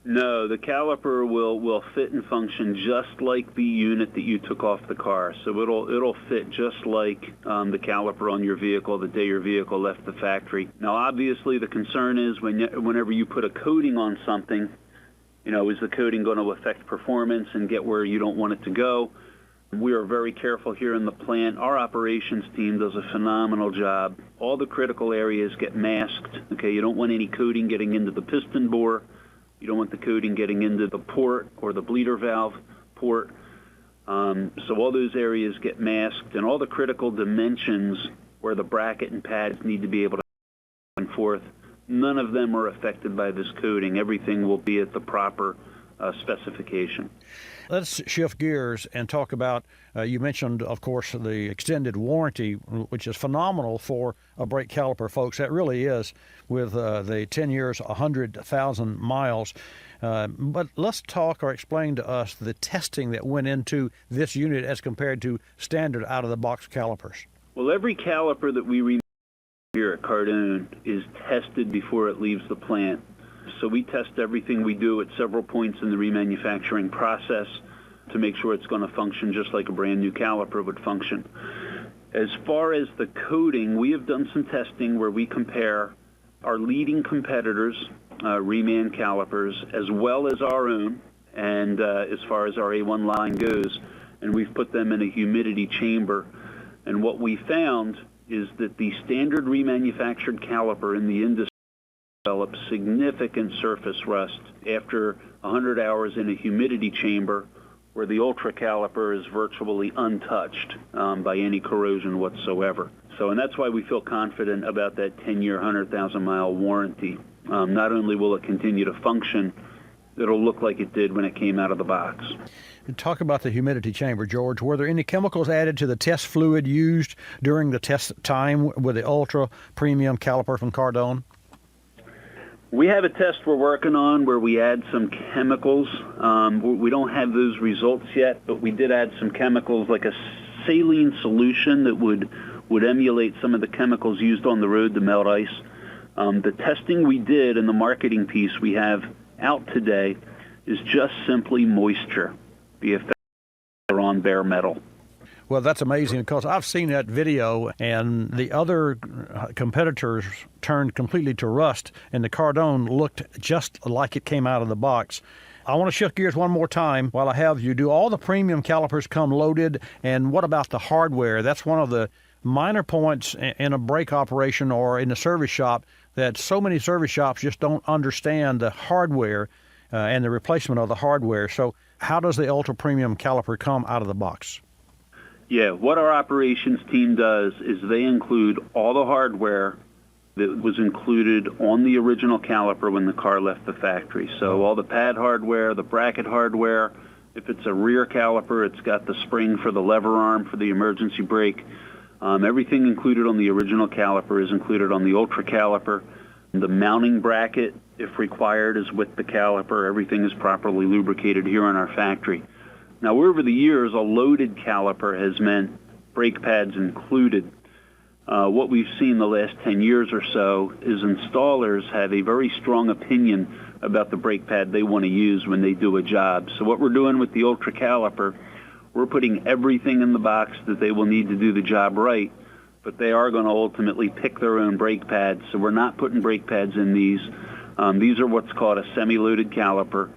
No, the caliper will fit and function just like the unit that you took off the car. So it'll fit just like the caliper on your vehicle the day your vehicle left the factory. Now, obviously, the concern is whenever you put a coating on something, is the coating going to affect performance and get where you don't want it to go? We are very careful here in the plant. Our operations team does a phenomenal job. All the critical areas get masked. Okay, you don't want any coating getting into the piston bore. You don't want the coating getting into the port or the bleeder valve port. So all those areas get masked, and all the critical dimensions where the bracket and pads need to be able to go back and forth, none of them are affected by this coating. Everything will be at the proper specification. Let's shift gears and talk about, you mentioned, of course, the extended warranty, which is phenomenal for a brake caliper, folks. That really is, with the 10 years, 100,000 miles. But let's talk or explain to us the testing that went into this unit as compared to standard out-of-the-box calipers. Well, every caliper that we here at Cardone is tested before it leaves the plant. So we test everything we do at several points in the remanufacturing process to make sure it's going to function just like a brand new caliper would function. As far as the coating, we have done some testing where we compare our leading competitors' reman calipers as well as our own, and as far as our A1 line goes, and we've put them in a humidity chamber. And what we found is that the standard remanufactured caliper in the industry develop significant surface rust after 100 hours in a humidity chamber where the ultra caliper is virtually untouched by any corrosion whatsoever. So, and that's why we feel confident about that 10-year, 100,000-mile warranty. Not only will it continue to function, it'll look like it did when it came out of the box. Talk about the humidity chamber, George. Were there any chemicals added to the test fluid used during the test time with the ultra premium caliper from Cardone? We have a test we're working on where we add some chemicals. We don't have those results yet, but we did add some chemicals like a saline solution that would emulate some of the chemicals used on the road to melt ice. The testing we did and the marketing piece we have out today is just simply moisture, the effect on bare metal. Well, that's amazing because I've seen that video and the other competitors turned completely to rust and the Cardone looked just like it came out of the box. I want to shift gears one more time while I have you. Do all the premium calipers come loaded, and what about the hardware? That's one of the minor points in a brake operation or in a service shop that so many service shops just don't understand the hardware and the replacement of the hardware. So how does the ultra premium caliper come out of the box? Yeah, what our operations team does is they include all the hardware that was included on the original caliper when the car left the factory. So all the pad hardware, the bracket hardware. If it's a rear caliper, it's got the spring for the lever arm for the emergency brake. Everything included on the original caliper is included on the ultra caliper. The mounting bracket, if required, is with the caliper. Everything is properly lubricated here in our factory. Now, over the years, a loaded caliper has meant brake pads included. What we've seen the last 10 years or so is installers have a very strong opinion about the brake pad they want to use when they do a job. So what we're doing with the ultra caliper, we're putting everything in the box that they will need to do the job right, but they are going to ultimately pick their own brake pads. So we're not putting brake pads in these. These are what's called a semi-loaded caliper,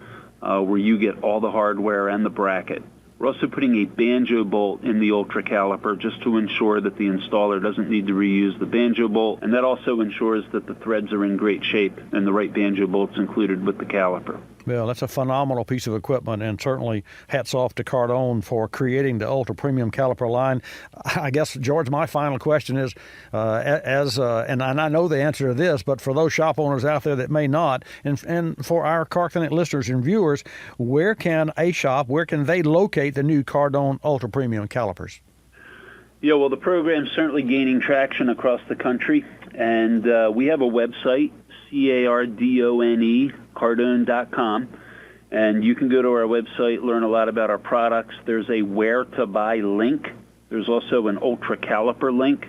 where you get all the hardware and the bracket. We're also putting a banjo bolt in the ultra caliper just to ensure that the installer doesn't need to reuse the banjo bolt, and that also ensures that the threads are in great shape and the right banjo bolt's included with the caliper. Well, that's a phenomenal piece of equipment, and certainly hats off to Cardone for creating the ultra premium caliper line. I guess, George, my final question is, and I know the answer to this, but for those shop owners out there that may not, and for our Car Clinic listeners and viewers, where can they locate the new Cardone ultra premium calipers? Yeah, well, the program's certainly gaining traction across the country, and we have a website, Cardone, Cardone.com, and you can go to our website, learn a lot about our products. There's a where to buy link. There's also an ultra caliper link.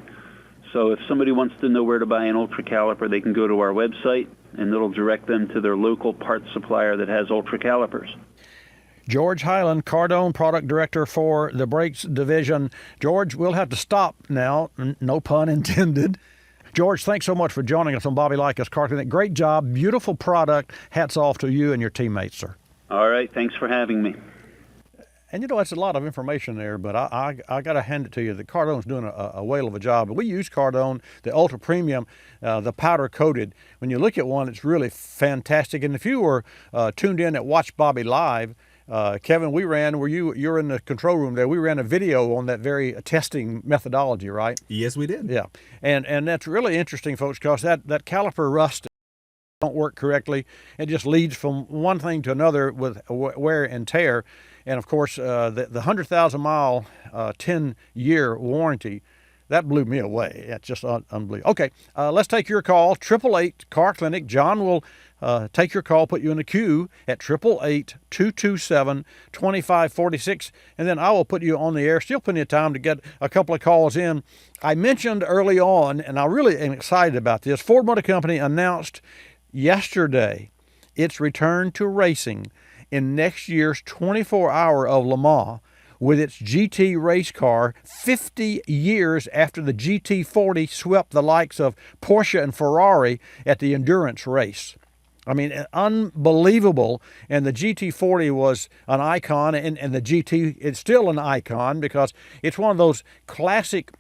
So if somebody wants to know where to buy an ultra caliper, they can go to our website, and it'll direct them to their local parts supplier that has ultra calipers. George Hyland, Cardone Product Director for the Brakes Division. George, we'll have to stop now, no pun intended. George, thanks so much for joining us on Bobby Likis Car Clinic. Great job, beautiful product. Hats off to you and your teammates, sir. All right, thanks for having me. And that's a lot of information there, but I got to hand it to you that Cardone's doing a whale of a job. We use Cardone, the Ultra Premium, the powder coated. When you look at one, it's really fantastic. And if you were tuned in at Watch Bobby Live, Kevin, you're in the control room there. We ran a video on that very testing methodology, right? Yes, we did. Yeah, and that's really interesting, folks, because that caliper rust don't work correctly. It just leads from one thing to another with wear and tear. And of course, the 100,000-mile, 10-year warranty, that blew me away. It's just unbelievable. Okay, let's take your call. 888 Car Clinic. John will take your call, put you in the queue at 888-227-2546, and then I will put you on the air. Still plenty of time to get a couple of calls in. I mentioned early on, and I really am excited about this, Ford Motor Company announced yesterday its return to racing in next year's 24-hour of Le Mans with its GT race car 50 years after the GT40 swept the likes of Porsche and Ferrari at the endurance race. I mean, unbelievable. And the GT40 was an icon, and the GT is still an icon because it's one of those classic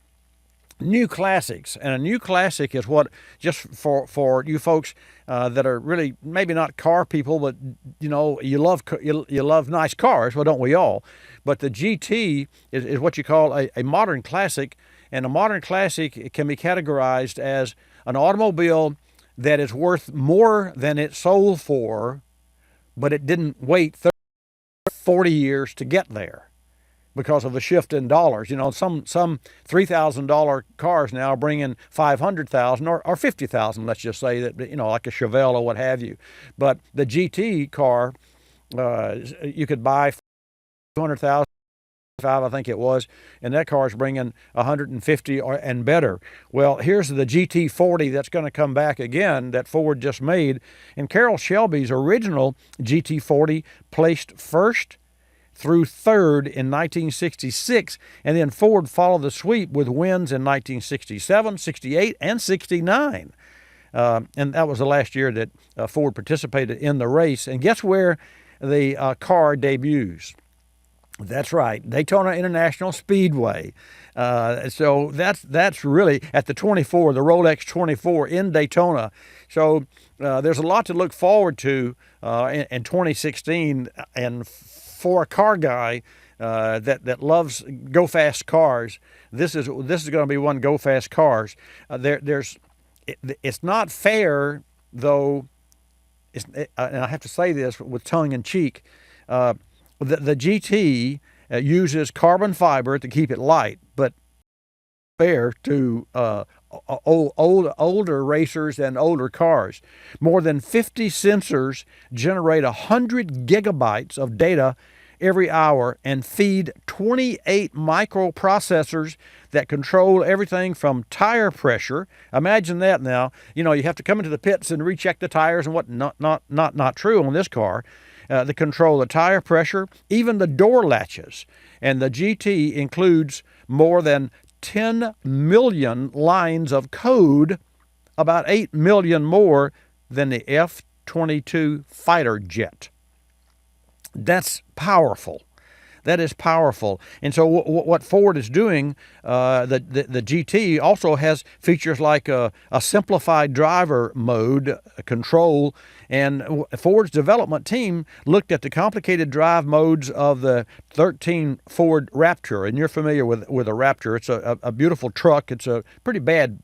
new classics. And a new classic is what, just for you folks that are really maybe not car people, but you love nice cars. Well, don't we all? But the GT is what you call a modern classic, and a modern classic can be categorized as an automobile that is worth more than it sold for, but it didn't wait 30, 40 years to get there because of a shift in dollars. Some $3,000 cars now bring in $500,000 or $50,000. Let's just say that, like a Chevelle or what have you. But the GT car, you could buy $200,000. I think it was, and that car is bringing 150 and better. Well, here's the GT40 that's going to come back again that Ford just made, and Carroll Shelby's original GT40 placed first through third in 1966, and then Ford followed the sweep with wins in 1967, 68, and 69. And that was the last year that Ford participated in the race. And guess where the car debuts? That's right, Daytona International Speedway. So that's really at the 24, the Rolex 24 in Daytona. So there's a lot to look forward to in 2016, and for a car guy that loves go fast cars, this is going to be one go fast cars. It's not fair though. And I have to say this with tongue in cheek. The GT uses carbon fiber to keep it light, but fair to older racers and older cars. More than 50 sensors generate 100 gigabytes of data every hour and feed 28 microprocessors that control everything from tire pressure. Imagine that now. You have to come into the pits and recheck the tires and what not true on this car. They control the tire pressure, even the door latches. And the GT includes more than 10 million lines of code, about 8 million more than the F-22 fighter jet. That's powerful. That is powerful. And so what Ford is doing, the GT also has features like a simplified driver mode control. And Ford's development team looked at the complicated drive modes of the 13 Ford Raptor. And you're familiar with a Raptor. It's a beautiful truck. It's a pretty bad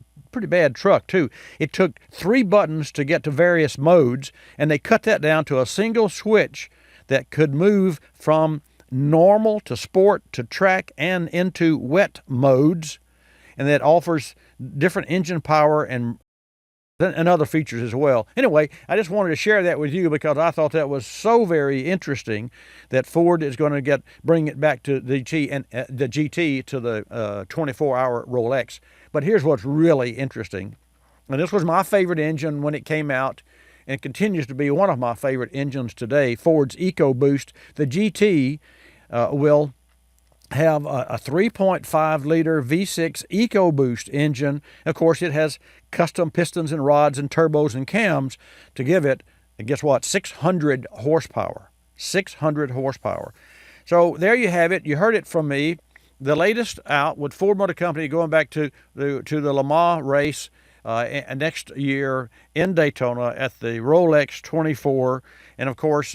truck too. It took 3 buttons to get to various modes, and they cut that down to a single switch that could move from normal to sport to track and into wet modes, and that offers different engine power and other features as well. Anyway, I just wanted to share that with you because I thought that was so very interesting that Ford is going to bring it back to the GT to the 24-hour Rolex. But here's what's really interesting, and this was my favorite engine when it came out, and continues to be one of my favorite engines today, Ford's EcoBoost. The GT will have a 3.5-liter V6 EcoBoost engine. Of course, it has custom pistons and rods and turbos and cams to give it, and guess what, 600 horsepower. 600 horsepower. So there you have it. You heard it from me. The latest out with Ford Motor Company going back to the Le Mans race next year in Daytona at the Rolex 24. And of course,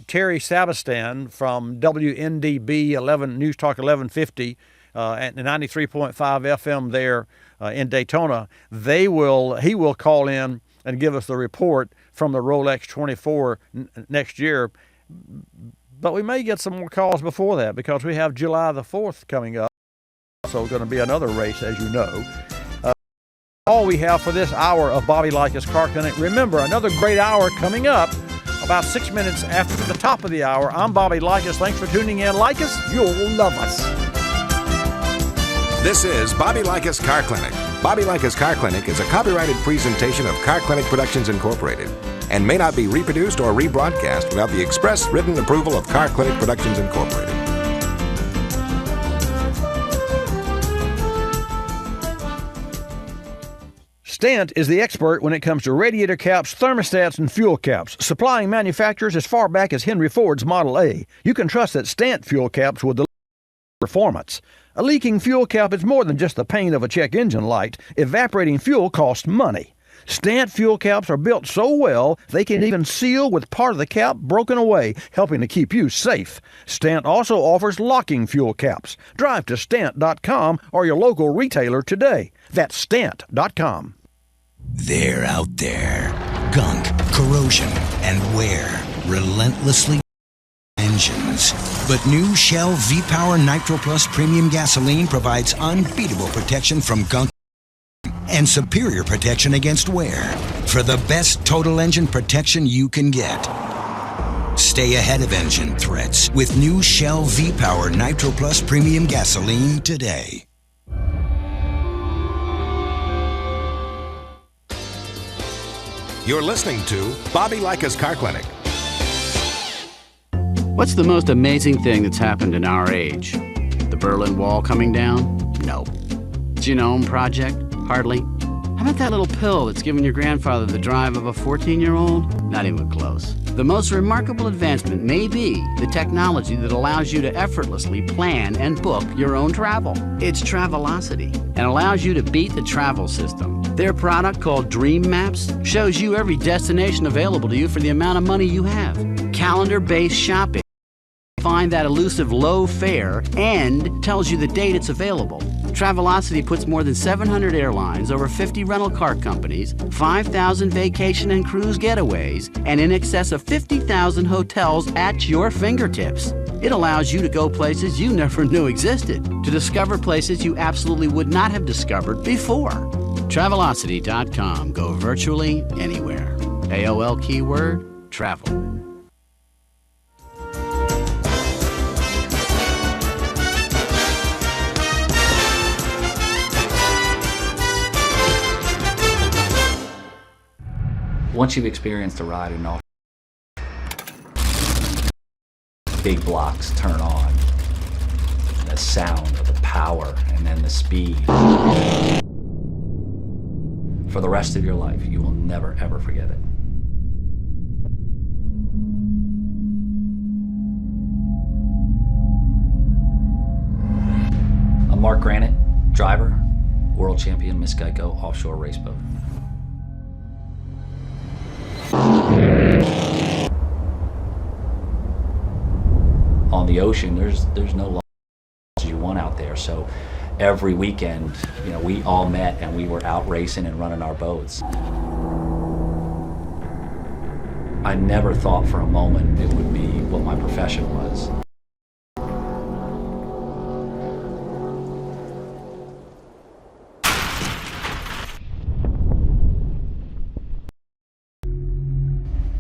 Terry Sabistan from WNDB 11 News Talk 1150 at 93.5 FM there in Daytona. He will call in and give us the report from the Rolex 24 next year. But we may get some more calls before that because we have July the 4th coming up. Also going to be another race, as you know. All we have for this hour of Bobby Likis Car Clinic. Remember, another great hour coming up about 6 minutes after the top of the hour. I'm Bobby Likis. Thanks for tuning in. Like us, you'll love us. This is Bobby Likis Car Clinic. Bobby Likis Car Clinic is a copyrighted presentation of Car Clinic Productions Incorporated and may not be reproduced or rebroadcast without the express written approval of Car Clinic Productions Incorporated. Stent is the expert when it comes to radiator caps, thermostats, and fuel caps, supplying manufacturers as far back as Henry Ford's Model A. You can trust that Stent fuel caps will deliver performance. A leaking fuel cap is more than just the pain of a check engine light. Evaporating fuel costs money. Stant fuel caps are built so well they can even seal with part of the cap broken away, helping to keep you safe. Stant also offers locking fuel caps. Drive to Stant.com or your local retailer today. That's Stant.com. They're out there. Gunk, corrosion, and wear relentlessly engines. But new Shell V-Power Nitro Plus Premium Gasoline provides unbeatable protection from gunk and superior protection against wear for the best total engine protection you can get. Stay ahead of engine threats with new Shell V-Power Nitro Plus Premium Gasoline today. You're listening to Bobby Likis Car Clinic. What's the most amazing thing that's happened in our age? The Berlin Wall coming down? No. Genome Project? Hardly. How about that little pill that's given your grandfather the drive of a 14-year-old? Not even close. The most remarkable advancement may be the technology that allows you to effortlessly plan and book your own travel. It's Travelocity and allows you to beat the travel system. Their product, called Dream Maps, shows you every destination available to you for the amount of money you have. Calendar-based shopping. Find that elusive low fare and tells you the date it's available. Travelocity puts more than 700 airlines, over 50 rental car companies, 5,000 vacation and cruise getaways, and in excess of 50,000 hotels at your fingertips. It allows you to go places you never knew existed, to discover places you absolutely would not have discovered before. Travelocity.com. Go virtually anywhere. AOL keyword, travel. Once you've experienced a ride in off, big blocks turn on, the sound, the power, and then the speed. For the rest of your life, you will never, ever forget it. I'm Mark Granite, driver, world champion Miss Geico offshore race boat. On the ocean, there's no laws you want out there. So every weekend, we all met and we were out racing and running our boats. I never thought for a moment it would be what my profession was.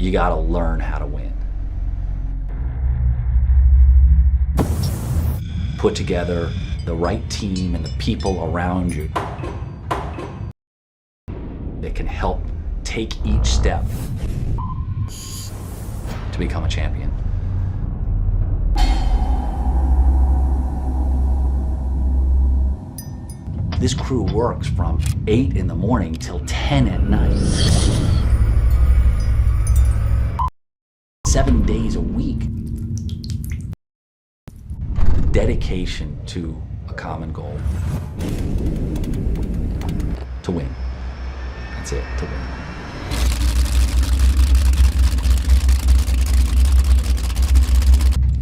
You gotta learn how to win. Put together the right team and the people around you that can help take each step to become a champion. This crew works from 8 in the morning till 10 at night. 7 days a week. The dedication to a common goal. To win. That's it, to win.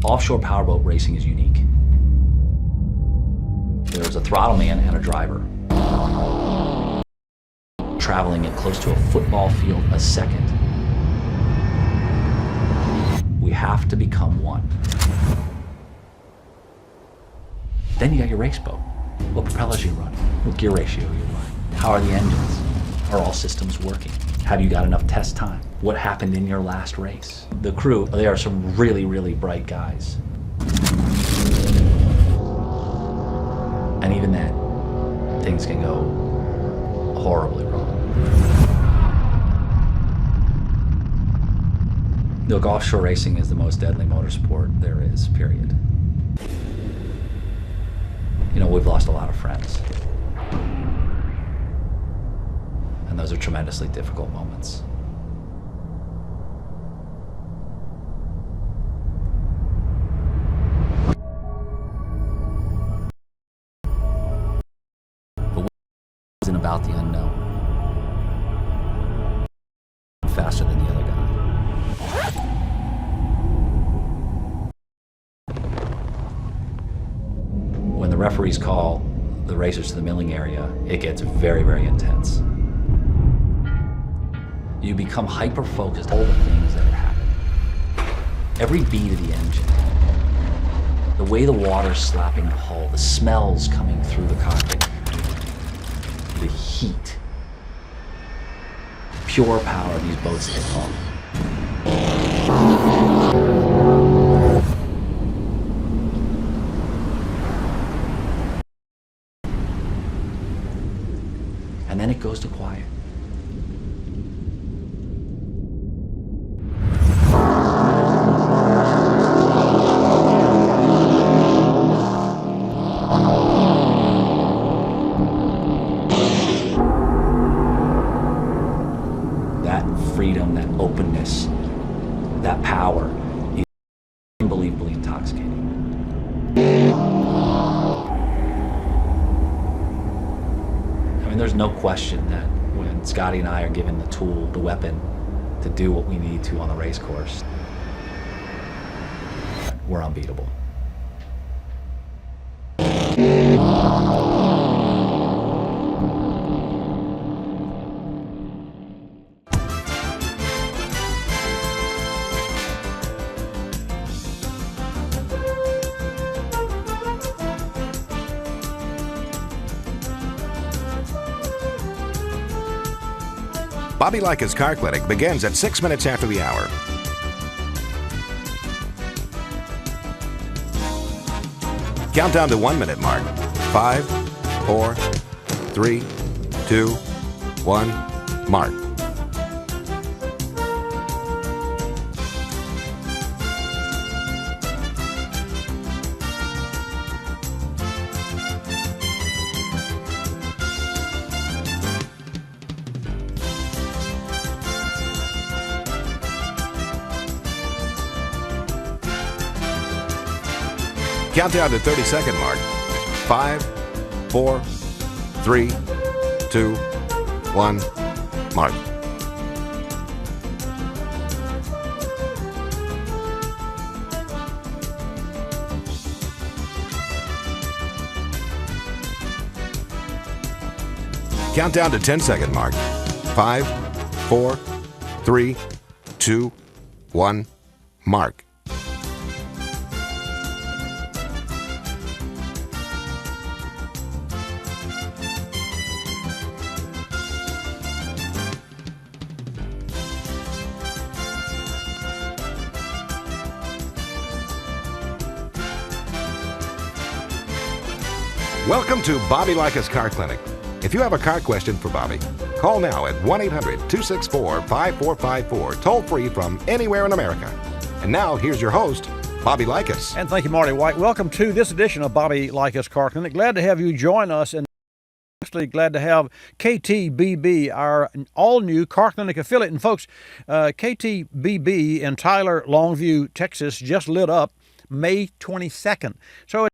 Offshore powerboat racing is unique. There's a throttle man and a driver, traveling at close to a football field a second. We have to become one. Then you got your race boat. What propellers are you running? What gear ratio are you running? How are the engines? Are all systems working? Have you got enough test time? What happened in your last race? The crew, they are some really, really bright guys. And even then, things can go horribly wrong. Look, offshore racing is the most deadly motorsport there is, period. We've lost a lot of friends. And those are tremendously difficult moments. isn't about the unknown. I'm faster than the other guy. When the referees call the racers to the milling area, it gets very, very intense. You become hyper-focused on all the things that are happening. Every beat of the engine, the way the water's slapping the hull, the smells coming through the cockpit, the heat, pure power these boats take off. And then it goes to quiet. That freedom, that openness, that power is unbelievably intoxicating. I mean, there's no question that when Scotty and I are given the tool, the weapon, to do what we need to on the race course, we're unbeatable. Bobby Likis Car Clinic begins at 6 minutes after the hour. Countdown to 1 minute mark. 5, 4, 3, 2, 1, mark. Countdown to 30-second mark. 5, 4, 3, 2, 1, mark. Countdown to 10-second mark. 5, 4, 3, 2, 1, mark. Welcome to Bobby Likis Car Clinic. If you have a car question for Bobby, call now at 1-800-264-5454, toll free from anywhere in America. And now, here's your host, Bobby Likis. And thank you, Marty White. Welcome to this edition of Bobby Likis Car Clinic. Glad to have you join us, and especially glad to have KTBB, our all-new Car Clinic affiliate. And folks, KTBB in Tyler, Longview, Texas, just lit up May 22nd. So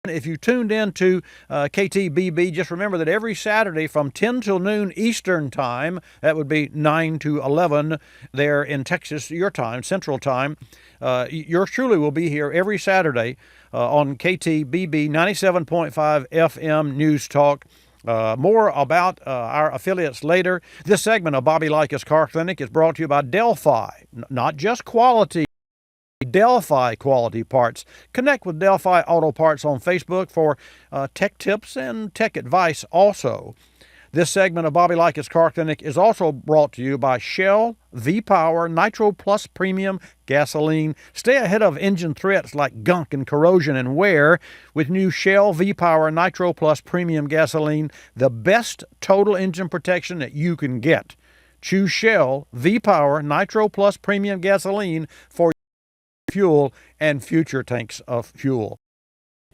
if you tuned in to KTBB, just remember that every Saturday from 10 till noon Eastern Time, that would be 9 to 11 there in Texas, your time, Central Time, yours truly will be here every Saturday on KTBB 97.5 FM News Talk. More about our affiliates later. This segment of Bobby Likis Car Clinic is brought to you by Delphi, not just quality, Delphi quality parts. Connect with Delphi Auto Parts on Facebook for tech tips and tech advice also. This segment of Bobby Likis Car Clinic is also brought to you by Shell V-Power Nitro Plus Premium Gasoline. Stay ahead of engine threats like gunk and corrosion and wear with new Shell V-Power Nitro Plus Premium Gasoline, the best total engine protection that you can get. Choose Shell V-Power Nitro Plus Premium Gasoline for fuel and future tanks of fuel.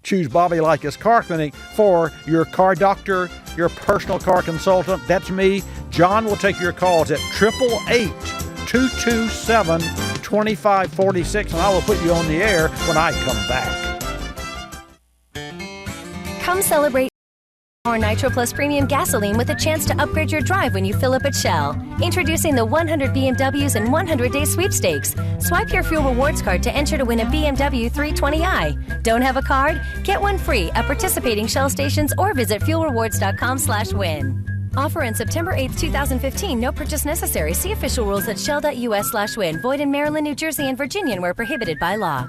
Choose Bobby Likis Car Clinic for your car doctor, your personal car consultant. That's me. John will take your calls at 888-227-2546, and I will put you on the air when I come back. Come celebrate Or Nitro Plus Premium Gasoline with a chance to upgrade your drive when you fill up at Shell. Introducing the 100 BMWs and 100-day sweepstakes. Swipe your Fuel Rewards card to enter to win a BMW 320i. Don't have a card? Get one free at participating Shell stations or visit fuelrewards.com/win. Offer ends September 8th, 2015. No purchase necessary. See official rules at shell.us/win. Void in Maryland, New Jersey, and Virginia and where prohibited by law.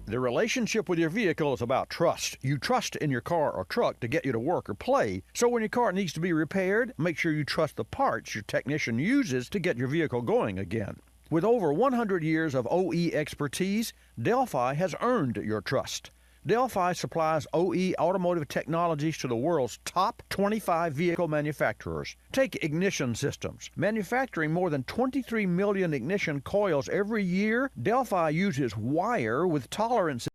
The relationship with your vehicle is about trust. You trust in your car or truck to get you to work or play. So when your car needs to be repaired, make sure you trust the parts your technician uses to get your vehicle going again. With over 100 years of OE expertise, Delphi has earned your trust. Delphi supplies OE automotive technologies to the world's top 25 vehicle manufacturers. Take ignition systems. Manufacturing more than 23 million ignition coils every year, Delphi uses wire with tolerances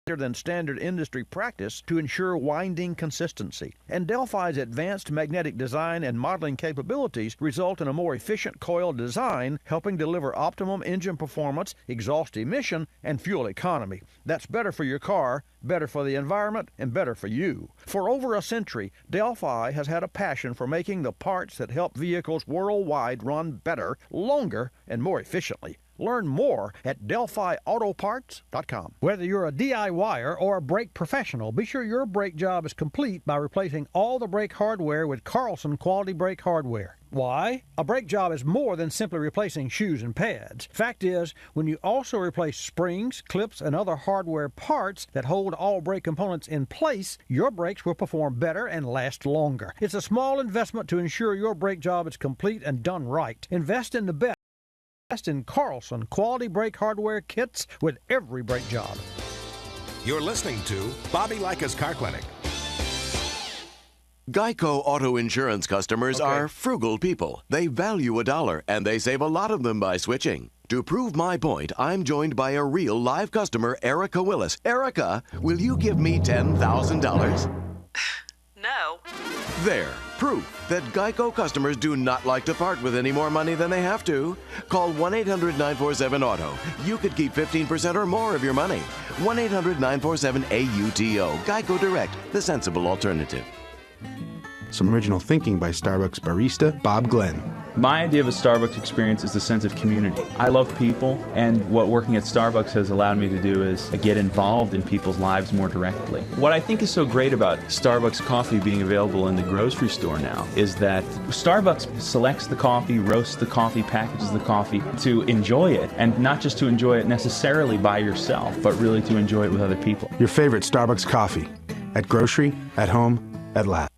than standard industry practice to ensure winding consistency. And Delphi's advanced magnetic design and modeling capabilities result in a more efficient coil design, helping deliver optimum engine performance, exhaust emission, and fuel economy. That's better for your car, better for the environment, and better for you. For over a century, Delphi has had a passion for making the parts that help vehicles worldwide run better, longer, and more efficiently. Learn more at DelphiAutoparts.com. Whether you're a DIYer or a brake professional, be sure your brake job is complete by replacing all the brake hardware with Carlson quality brake hardware. Why? A brake job is more than simply replacing shoes and pads. Fact is, when you also replace springs, clips, and other hardware parts that hold all brake components in place, your brakes will perform better and last longer. It's a small investment to ensure your brake job is complete and done right. Invest in the best. Invest in Carlson quality brake hardware kits with every brake job. You're listening to Bobby Likis Car Clinic. Geico Auto Insurance customers are frugal people. They value a dollar, and they save a lot of them by switching. To prove my point, I'm joined by a real live customer, Erica Willis. Erica, will you give me $10,000? No. There. Proof that Geico customers do not like to part with any more money than they have to. Call 1-800-947-AUTO. You could keep 15% or more of your money. 1-800-947-AUTO. Geico Direct, the sensible alternative. Some original thinking by Starbucks barista Bob Glenn. My idea of a Starbucks experience is the sense of community. I love people, and what working at Starbucks has allowed me to do is get involved in people's lives more directly. What I think is so great about Starbucks coffee being available in the grocery store now is that Starbucks selects the coffee, roasts the coffee, packages the coffee to enjoy it, and not just to enjoy it necessarily by yourself, but really to enjoy it with other people. Your favorite Starbucks coffee. At grocery, at home, at last.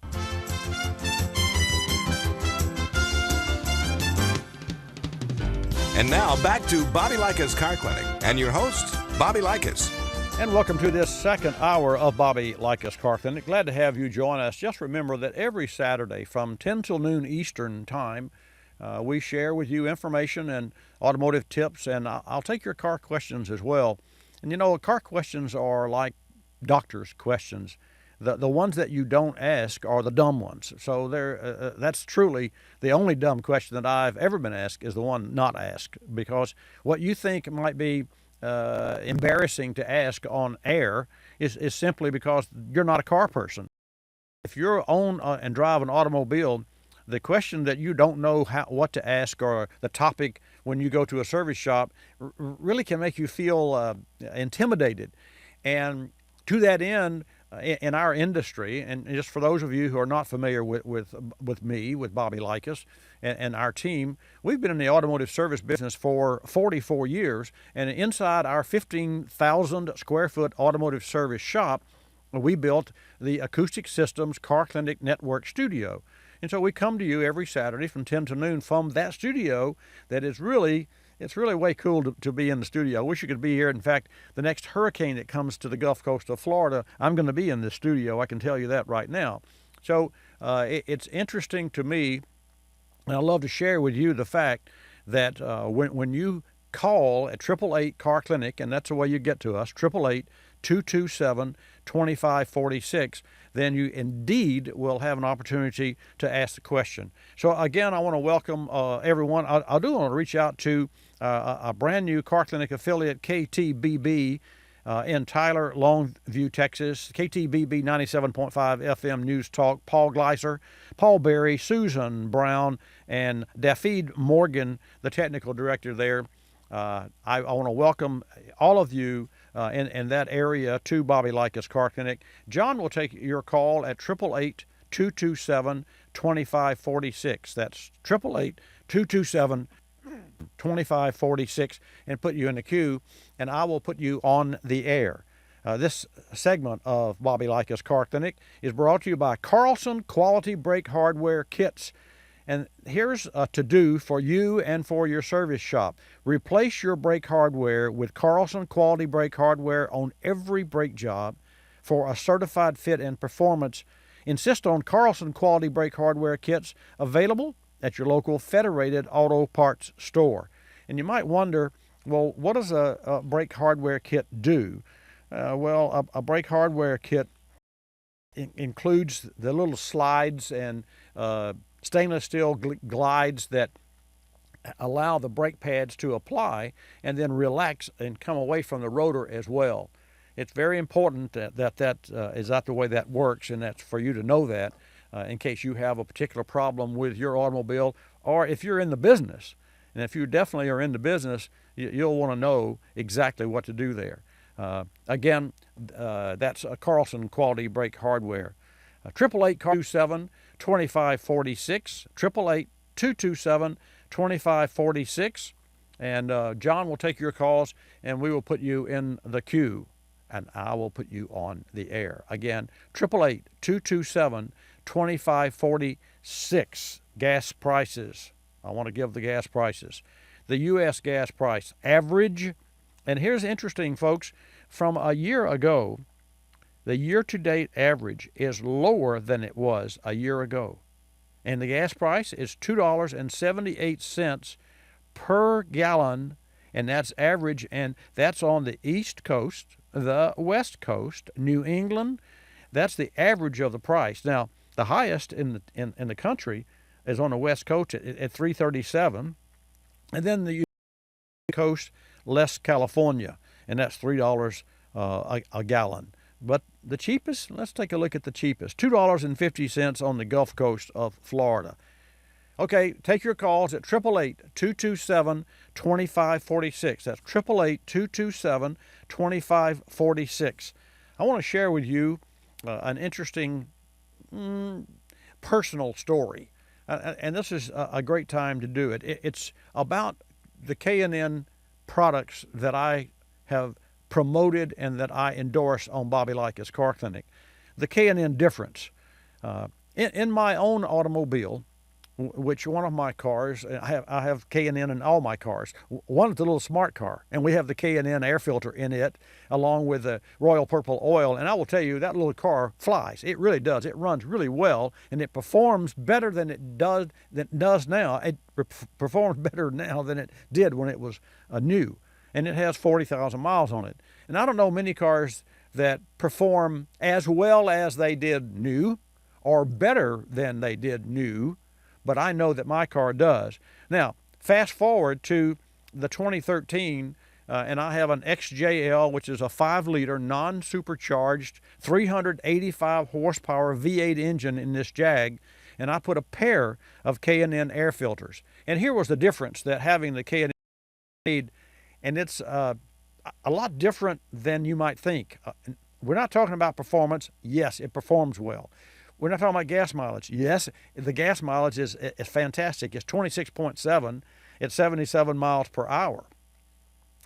And now back to Bobby Likis Car Clinic and your host, Bobby Likis. And welcome to this second hour of Bobby Likis Car Clinic. Glad to have you join us. Just remember that every Saturday from 10 till noon Eastern time, we share with you information and automotive tips, and I'll take your car questions as well. And you know, car questions are like doctor's questions. The ones that you don't ask are the dumb ones. So that's truly the only dumb question that I've ever been asked is the one not asked, because what you think might be embarrassing to ask on air is simply because you're not a car person. If you're own and drive an automobile, the question that you don't know what to ask or the topic when you go to a service shop really can make you feel intimidated. And to that end, in our industry, and just for those of you who are not familiar with me, with Bobby Likis and our team, we've been in the automotive service business for 44 years, and inside our 15,000 square foot automotive service shop, we built the Acoustic Systems Car Clinic Network Studio. And so we come to you every Saturday from 10 to noon from that studio that is really, it's really way cool to be in the studio. I wish you could be here. In fact, the next hurricane that comes to the Gulf Coast of Florida, I'm going to be in the studio. I can tell you that right now. So it's interesting to me, and I love to share with you the fact that when you call at 888 Car Clinic, and that's the way you get to us, 888-227-2546, then you indeed will have an opportunity to ask the question. So again, I want to welcome everyone. I do want to reach out to a brand new Car Clinic affiliate, KTBB. in Tyler, Longview, Texas. KTBB 97.5 FM News Talk. Paul Gleiser, Paul Berry, Susan Brown, and Dafid Morgan, the technical director there. I want to welcome all of you in that area to Bobby Likis Car Clinic. John will take your call at 888-227-2546. That's 888-227-2546 and put you in the queue, and I will put you on the air. This segment of Bobby Likis Car Clinic is brought to you by Carlson Quality Brake Hardware Kits. And here's a to-do for you and for your service shop. Replace your brake hardware with Carlson Quality Brake Hardware on every brake job for a certified fit and performance. Insist on Carlson Quality Brake Hardware kits available at your local Federated Auto Parts store. And you might wonder, well, what does a brake hardware kit do? A brake hardware kit includes the little slides and stainless steel glides that allow the brake pads to apply and then relax and come away from the rotor as well. It's very important that is that the way that works, and that's for you to know that in case you have a particular problem with your automobile, or if you're in the business. And if you definitely are in the business, you'll want to know exactly what to do there. Again, that's a Carlson Quality Brake Hardware. 888-227-2546, 888-227-2546, and John will take your calls, and we will put you in the queue, and I will put you on the air. Again, 888-227-2546. Gas prices. I want to give the gas prices. The U.S. gas price average, and here's interesting, folks, from a year ago, the year-to-date average is lower than it was a year ago. And the gas price is $2.78 per gallon, and that's average, and that's on the East Coast, the West Coast, New England. That's the average of the price. Now, the highest in the country is on the West Coast at $3.37, and then the coast, less California, and that's $3 a gallon. But the cheapest, let's take a look at the cheapest, $2.50 on the Gulf Coast of Florida. Okay, take your calls at 888-227-2546. That's 888-227-2546. I want to share with you an interesting personal story, and this is a great time to do it. It's about the K&N products that I have promoted and that I endorse on Bobby Likis Car Clinic. The K&N difference. In my own automobile, which one of my cars, I have K&N in all my cars. One is the little smart car, and we have the K&N air filter in it, along with the Royal Purple oil. And I will tell you, that little car flies. It really does. It runs really well, and it performs better than it does now. It performs better now than it did when it was new. And it has 40,000 miles on it. And I don't know many cars that perform as well as they did new or better than they did new, but I know that my car does. Now, fast forward to the 2013, and I have an XJL, which is a 5-liter non-supercharged 385 horsepower V8 engine in this Jag, and I put a pair of K&N air filters. And here was the difference that having the K&N made. And it's a lot different than you might think. We're not talking about performance. Yes, it performs well. We're not talking about gas mileage. Yes, the gas mileage is fantastic. It's 26.7 at 77 miles per hour.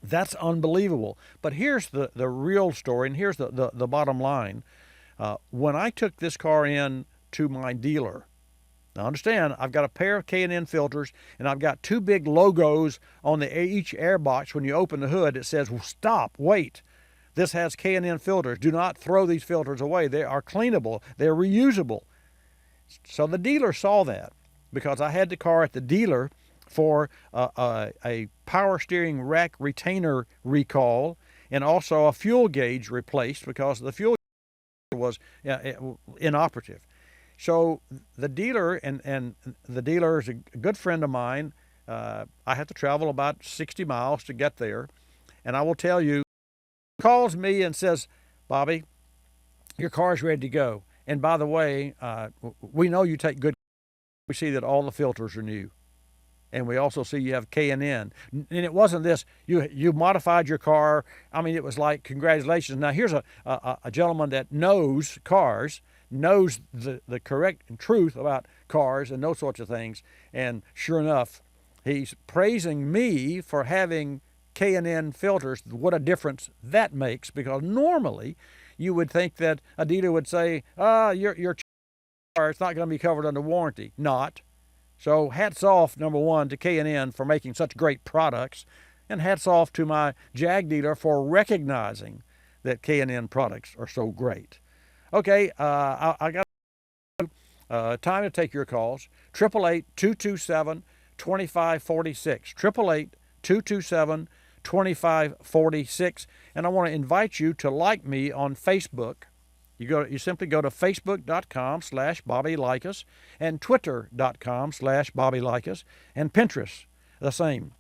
That's unbelievable. But here's the real story, and here's the bottom line. When I took this car in to my dealer, now understand, I've got a pair of K&N filters, and I've got 2 big logos on each air box. When you open the hood, it says, "Stop, wait. This has K&N filters. Do not throw these filters away. They are cleanable. They're reusable." So the dealer saw that, because I had the car at the dealer for a power steering rack retainer recall, and also a fuel gauge replaced because the fuel gauge was inoperative. So the dealer, and the dealer is a good friend of mine. I have to travel about 60 miles to get there. And I will tell you, calls me and says, Bobby, your car's ready to go. And by the way, we know you take good. We see that all the filters are new. And we also see you have K&N. And it wasn't this, you modified your car. I mean, it was like, congratulations. Now, here's a gentleman that knows cars, knows the correct truth about cars and those sorts of things. And sure enough, he's praising me for having K&N filters. What a difference that makes, because normally you would think that a dealer would say, your car, it's not going to be covered under warranty. Not. So hats off, number one, to K&N for making such great products, and hats off to my Jag dealer for recognizing that K&N products are so great. Okay, I got time to take your calls. 888-227-2546. 888-227-2546. And I want to invite you to like me on Facebook. You simply go to facebook.com/Bobby Likis and twitter.com/Bobby Likis and Pinterest, the same.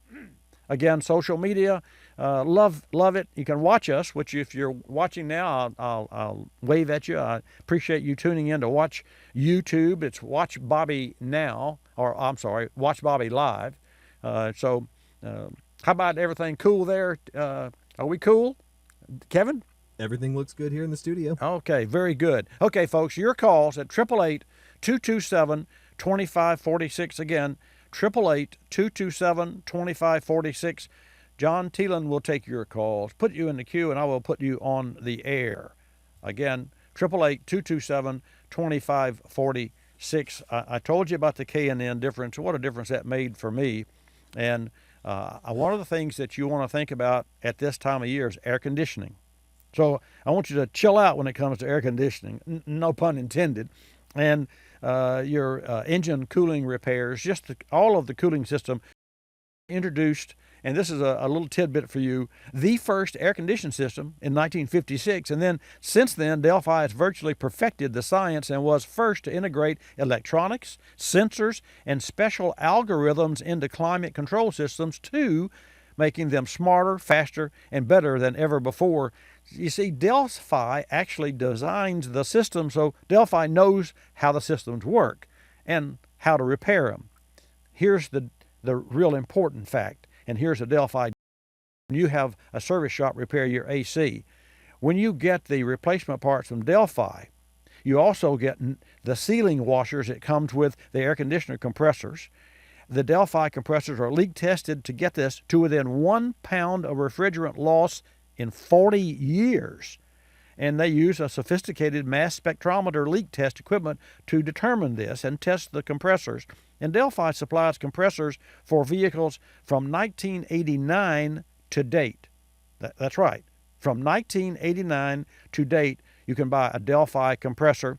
Again, social media, love it. You can watch us, which if you're watching now, I'll wave at you. I appreciate you tuning in to watch YouTube. It's Watch Bobby Now, or I'm sorry, Watch Bobby Live. So how about everything cool there? Are we cool, Kevin? Everything looks good here in the studio. Okay, very good. Okay, folks, your calls at 888-227-2546. Again, 888-227-2546. John Thielen will take your calls, put you in the queue, and I will put you on the air. Again, 888-227-2546. I told you about the K&N difference. What a difference that made for me. And one of the things that you want to think about at this time of year is air conditioning. So I want you to chill out when it comes to air conditioning, no pun intended, and your engine cooling repairs, just all of the cooling system introduced, and this is a little tidbit for you, the first air conditioning system in 1956, and then since then Delphi has virtually perfected the science and was first to integrate electronics, sensors, and special algorithms into climate control systems too, making them smarter, faster, and better than ever before. You see, Delphi actually designs the system, so Delphi knows how the systems work and how to repair them. Here's the real important fact, and here's a Delphi. When you have a service shop repair your AC, when you get the replacement parts from Delphi, you also get the sealing washers that comes with the air conditioner compressors. The Delphi compressors are leak tested, to get this, to within 1 pound of refrigerant loss in 40 years. And they use a sophisticated mass spectrometer leak test equipment to determine this and test the compressors. And Delphi supplies compressors for vehicles from 1989 to date. That's right. From 1989 to date, you can buy a Delphi compressor.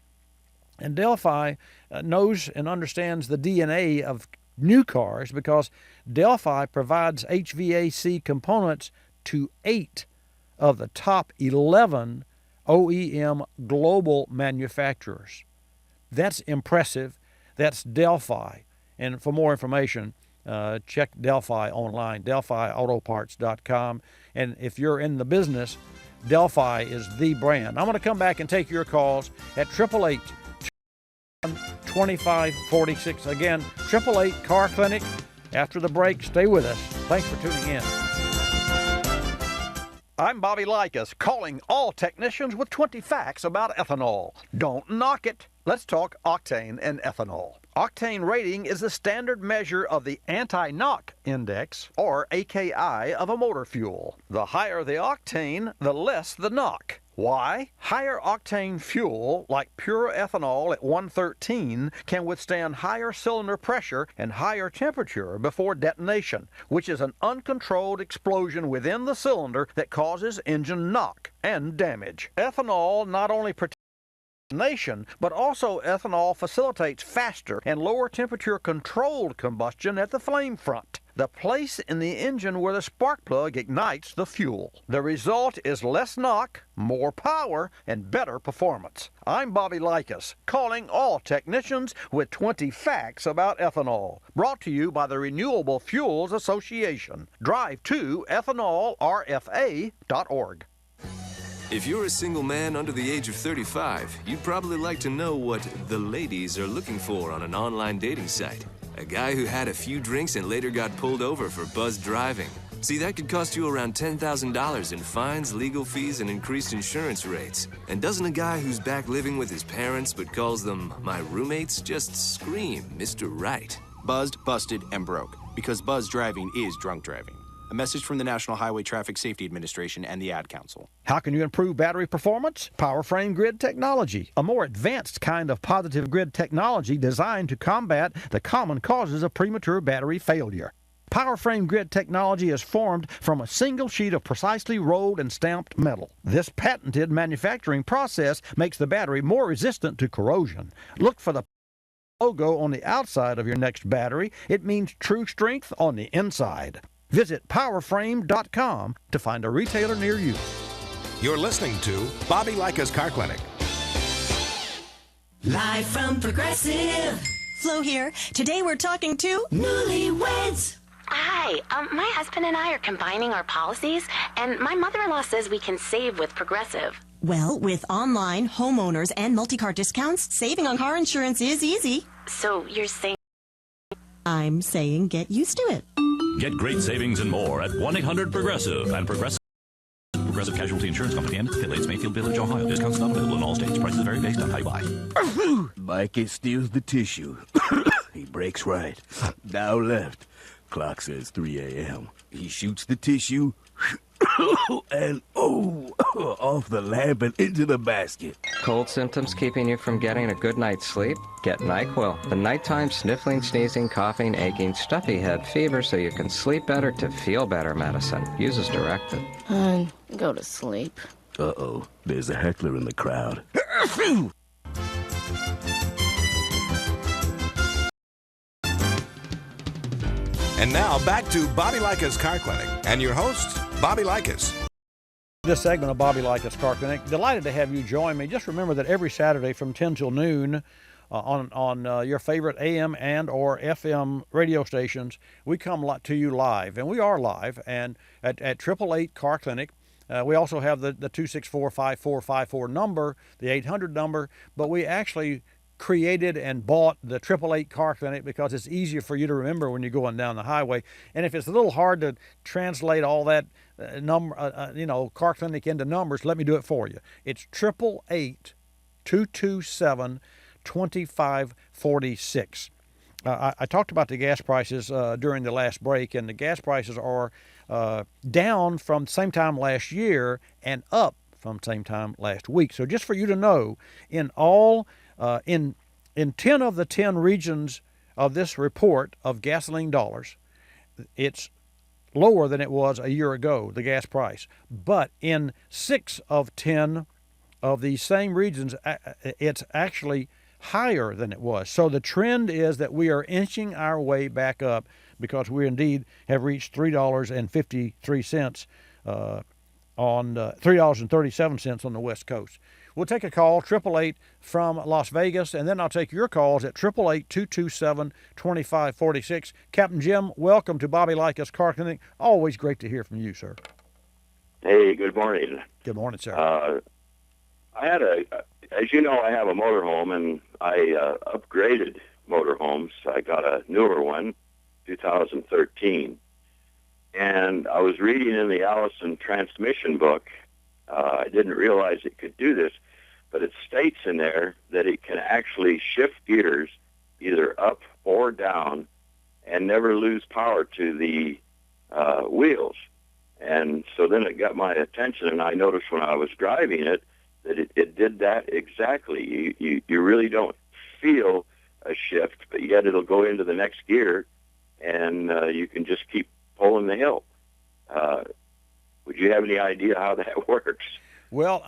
And Delphi knows and understands the DNA of new cars, because Delphi provides HVAC components to 8 of the top 11 OEM global manufacturers. That's impressive. That's Delphi. And for more information, check Delphi online, DelphiAutoparts.com. And if you're in the business, Delphi is the brand. I'm going to come back and take your calls at 888-2546. Again, 888 Car Clinic. After the break, stay with us. Thanks for tuning in. I'm Bobby Likis, calling all technicians with 20 facts about ethanol. Don't knock it. Let's talk octane and ethanol. Octane rating is the standard measure of the anti-knock index, or AKI, of a motor fuel. The higher the octane, the less the knock. Why? Higher octane fuel, like pure ethanol at 113, can withstand higher cylinder pressure and higher temperature before detonation, which is an uncontrolled explosion within the cylinder that causes engine knock and damage. Ethanol not only protects detonation, but also ethanol facilitates faster and lower temperature controlled combustion at the flame front, the place in the engine where the spark plug ignites the fuel. The result is less knock, more power, and better performance. I'm Bobby Likis, calling all technicians with 20 facts about ethanol. Brought to you by the Renewable Fuels Association. Drive to ethanolrfa.org. If you're a single man under the age of 35, you'd probably like to know what the ladies are looking for on an online dating site. A guy who had a few drinks and later got pulled over for buzzed driving. See, that could cost you around $10,000 in fines, legal fees, and increased insurance rates. And doesn't a guy who's back living with his parents but calls them my roommates just scream Mr. Right? Buzzed, busted, and broke. Because buzz driving is drunk driving. A message from the National Highway Traffic Safety Administration and the Ad Council. How can you improve battery performance? PowerFrame Grid Technology, a more advanced kind of positive grid technology designed to combat the common causes of premature battery failure. PowerFrame Grid Technology is formed from a single sheet of precisely rolled and stamped metal. This patented manufacturing process makes the battery more resistant to corrosion. Look for the logo on the outside of your next battery. It means true strength on the inside. Visit powerframe.com to find a retailer near you. You're listening to Bobby Likis Car Clinic. Live from Progressive. Flo here. Today we're talking to newlyweds. Hi, my husband and I are combining our policies, and my mother-in-law says we can save with Progressive. Well, with online, homeowners, and multi-car discounts, saving on car insurance is easy. So you're saying... I'm saying get used to it. Get great savings and more at 1-800-PROGRESSIVE and Progressive Casualty Insurance Company and affiliates, Mayfield Village, Ohio. Discounts not available in all states. Prices vary based on how you buy. Mikey steals the tissue. He breaks right. Now left. Clock says 3 a.m. He shoots the tissue and off the lamp and into the basket. Cold symptoms keeping you from getting a good night's sleep? Get NyQuil, the nighttime sniffling, sneezing, coughing, aching, stuffy head, fever so you can sleep better to feel better medicine. Use as directed. Go to sleep. Uh-oh, there's a heckler in the crowd. And now back to Bobby Likis Car Clinic and your host, Bobby Likis. This segment of Bobby Likis Car Clinic, delighted to have you join me. Just remember that every Saturday from 10 till noon on your favorite AM and or FM radio stations, we come to you live, and we are live, and at 888 Car Clinic. We also have the 264-5454 number, the 800 number, but we actually created and bought the 888 Car Clinic because it's easier for you to remember when you're going down the highway. And if it's a little hard to translate all that Car Clinic into numbers, let me do it for you. It's 888-227-2546. I talked about the gas prices during the last break, and the gas prices are down from the same time last year and up from the same time last week. So just for you to know, in 10 of the 10 regions of this report of gasoline dollars, it's lower than it was a year ago, the gas price. But in 6 of 10 of these same regions, it's actually higher than it was. So the trend is that we are inching our way back up because we indeed have reached $3.53 on $3.37 on the West Coast. We'll take a call, 888 from Las Vegas, and then I'll take your calls at 888-227-2546. Captain Jim, welcome to Bobby Likis Car Clinic. Always great to hear from you, sir. Hey, good morning. Good morning, sir. I had as you know, I have a motorhome, and I upgraded motorhomes. I got a newer one, 2013. And I was reading in the Allison transmission book. I didn't realize it could do this, but it states in there that it can actually shift gears either up or down and never lose power to the wheels. And so then it got my attention, and I noticed when I was driving it that it did that exactly. You really don't feel a shift, but yet it'll go into the next gear, and you can just keep pulling the hill. Would you have any idea how that works? Well,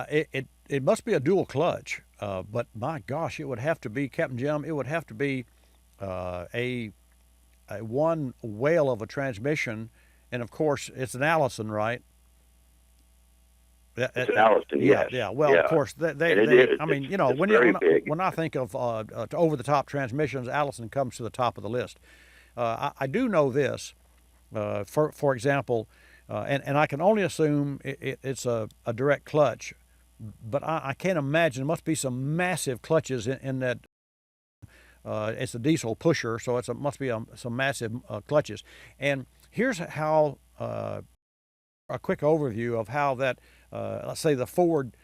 it must be a dual clutch, but my gosh, it would have to be, Captain Jim, it would have to be a one whale of a transmission, and of course it's an Allison, right? It's an Allison, yes. Yeah. Well, yeah. Of course, I mean, you know, when I think of over-the-top transmissions, Allison comes to the top of the list. I do know this. For example, and I can only assume it's a direct clutch, but I can't imagine. There must be some massive clutches in that. It's a diesel pusher, so it must be some massive clutches. And here's how a quick overview of how that, let's say, the Ford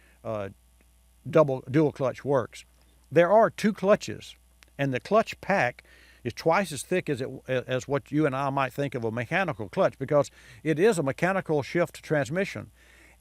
dual clutch works. There are two clutches, and the clutch pack is twice as thick as what you and I might think of a mechanical clutch, because it is a mechanical shift transmission,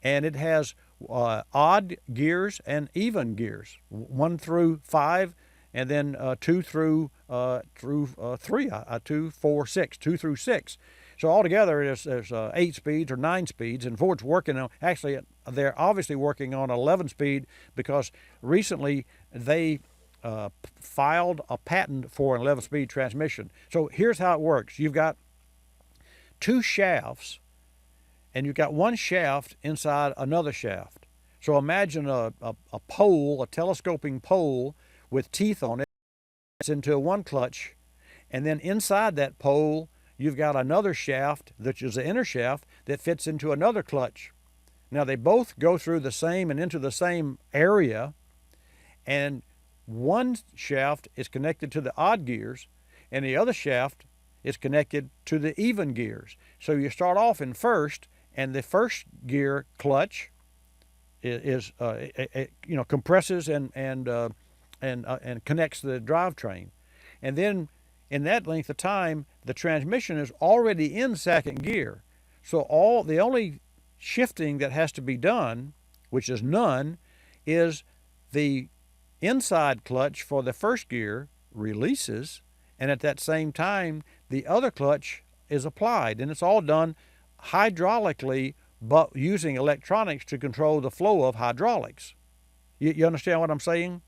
and it has odd gears and even gears, 1 through 5, and then 2 through 3, 2, 4, 6, 2 through 6. So altogether, there's 8 speeds or 9 speeds, and Ford's working on, actually, they're obviously working on 11 speed, because recently they filed a patent for an 11-speed transmission. So here's how it works. You've got 2 shafts, and you've got 1 shaft inside another shaft. So imagine a pole, a telescoping pole with teeth on it. It's into one clutch, and then inside that pole, you've got another shaft, which is the inner shaft, that fits into another clutch. Now, they both go through the same and into the same area, and one shaft is connected to the odd gears, and the other shaft is connected to the even gears. So you start off in first, and the first gear clutch is compresses and connects the drivetrain, and then in that length of time, the transmission is already in second gear. So the only shifting that has to be done, which is none, is the inside clutch for the first gear releases, and at that same time, the other clutch is applied, and it's all done hydraulically, but using electronics to control the flow of hydraulics. You understand what I'm saying?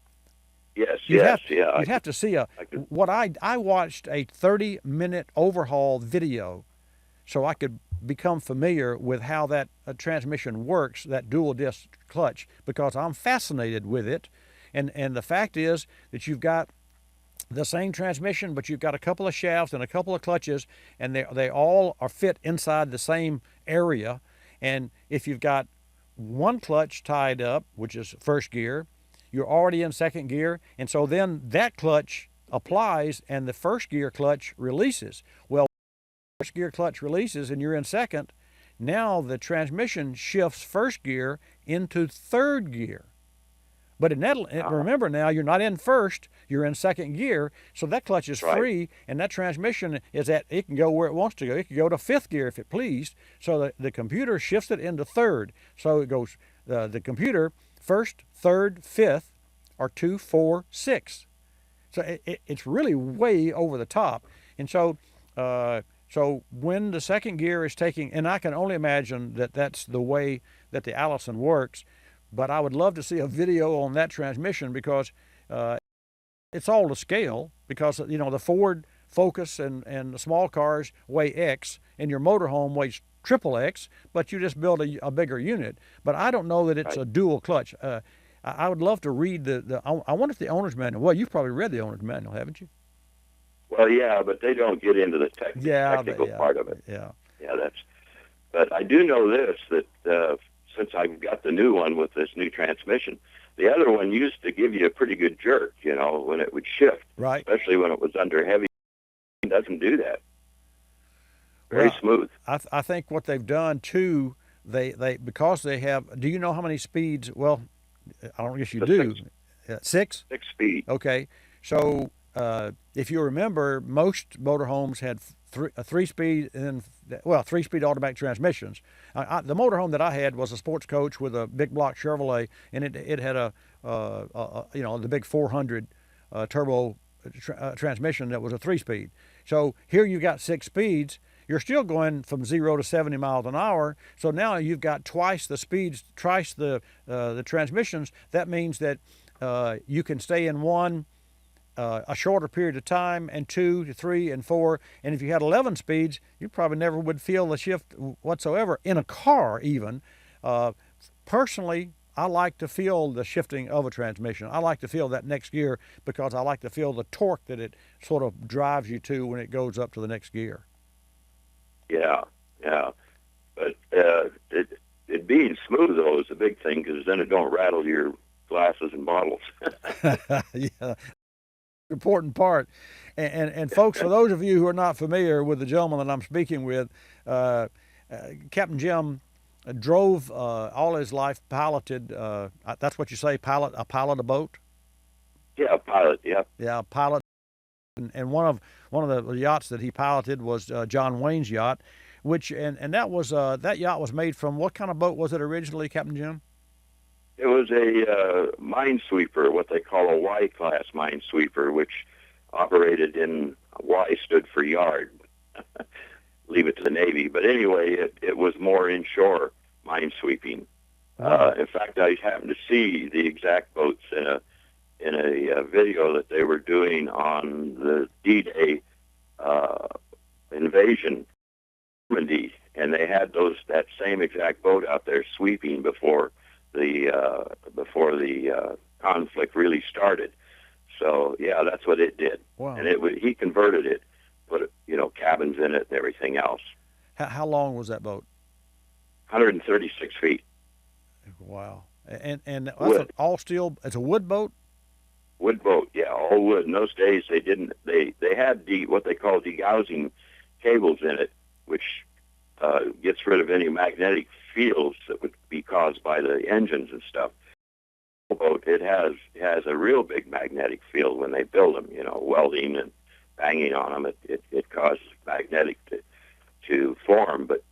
Yes, You'd yeah. have to see I watched a 30-minute overhaul video, so I could become familiar with how that transmission works, that dual disc clutch, because I'm fascinated with it. And the fact is that you've got the same transmission, but you've got a couple of shafts and a couple of clutches, and they all are fit inside the same area. And if you've got one clutch tied up, which is first gear, you're already in second gear, and so then that clutch applies and the first gear clutch releases. Well, first gear clutch releases and you're in second. Now the transmission shifts first gear into third gear. But remember now, you're not in first, you're in second gear, so that clutch is free, and that transmission it can go where it wants to go. It can go to fifth gear if it pleased, so the computer shifts it into third. So it goes, the computer, first, third, fifth, or 2, 4, 6. So it's really way over the top. And so when the second gear is taking, and I can only imagine that that's the way that the Allison works, but I would love to see a video on that transmission, because it's all to scale, because the Ford Focus and the small cars weigh X, and your motorhome weighs triple X, but you just build a bigger unit. But I don't know that it's a dual clutch. I would love to read I wonder if the owner's manual, well, you've probably read the owner's manual, haven't you? Well, yeah, but they don't get into the technical part of it. Yeah. Yeah, but I do know this, that since I've got the new one with this new transmission, the other one used to give you a pretty good jerk, when it would shift. Right. Especially when it was under heavy. It doesn't do that. Very smooth. I think what they've done too, because they have, do you know how many speeds? Well, I don't guess you do. 6? 6 speed. Okay. So if you remember, most motorhomes had 3-speed and 3-speed automatic transmissions. The motorhome that I had was a sports coach with a big block Chevrolet, and it had the big 400 turbo transmission that was a 3-speed. So here you got 6 speeds. You're still going from 0 to 70 miles an hour. So now you've got twice the speeds, twice the transmissions. That means that you can stay in one a shorter period of time, and 2 to 3 and 4. And if you had 11 speeds, you probably never would feel the shift whatsoever in a car even. Personally, I like to feel the shifting of a transmission. I like to feel that next gear, because I like to feel the torque that it sort of drives you to when it goes up to the next gear. Yeah, yeah. But it being smooth, though, is a big thing, because then it don't rattle your glasses and bottles. Yeah, important part. And folks, for those of you who are not familiar with the gentleman that I'm speaking with, Captain Jim drove all his life, piloted. That's what you say, pilot a boat. Yeah, a pilot. Yeah. Yeah, a pilot. And one of the yachts that he piloted was John Wayne's yacht, which and that was that yacht was made from what kind of boat was it originally, Captain Jim? It was a minesweeper, what they call a Y-class minesweeper, which operated in Y stood for yard. Leave it to the Navy. But anyway, it was more inshore minesweeping. In fact, I happened to see the exact boats in a video that they were doing on the D-Day invasion, Normandy, and they had that same exact boat out there sweeping before the conflict really started. So yeah, that's what it did. Wow. And he converted it, put cabins in it and everything else. How long was that boat? 136 feet. Wow. And that's all steel. It's a wood boat. Wood boat, yeah, all wood. In those days, they had what they call degaussing cables in it, which gets rid of any magnetic fields that would be caused by the engines and stuff. Boat, it has a real big magnetic field when they build them. Welding and banging on them, it causes magnetic to form. But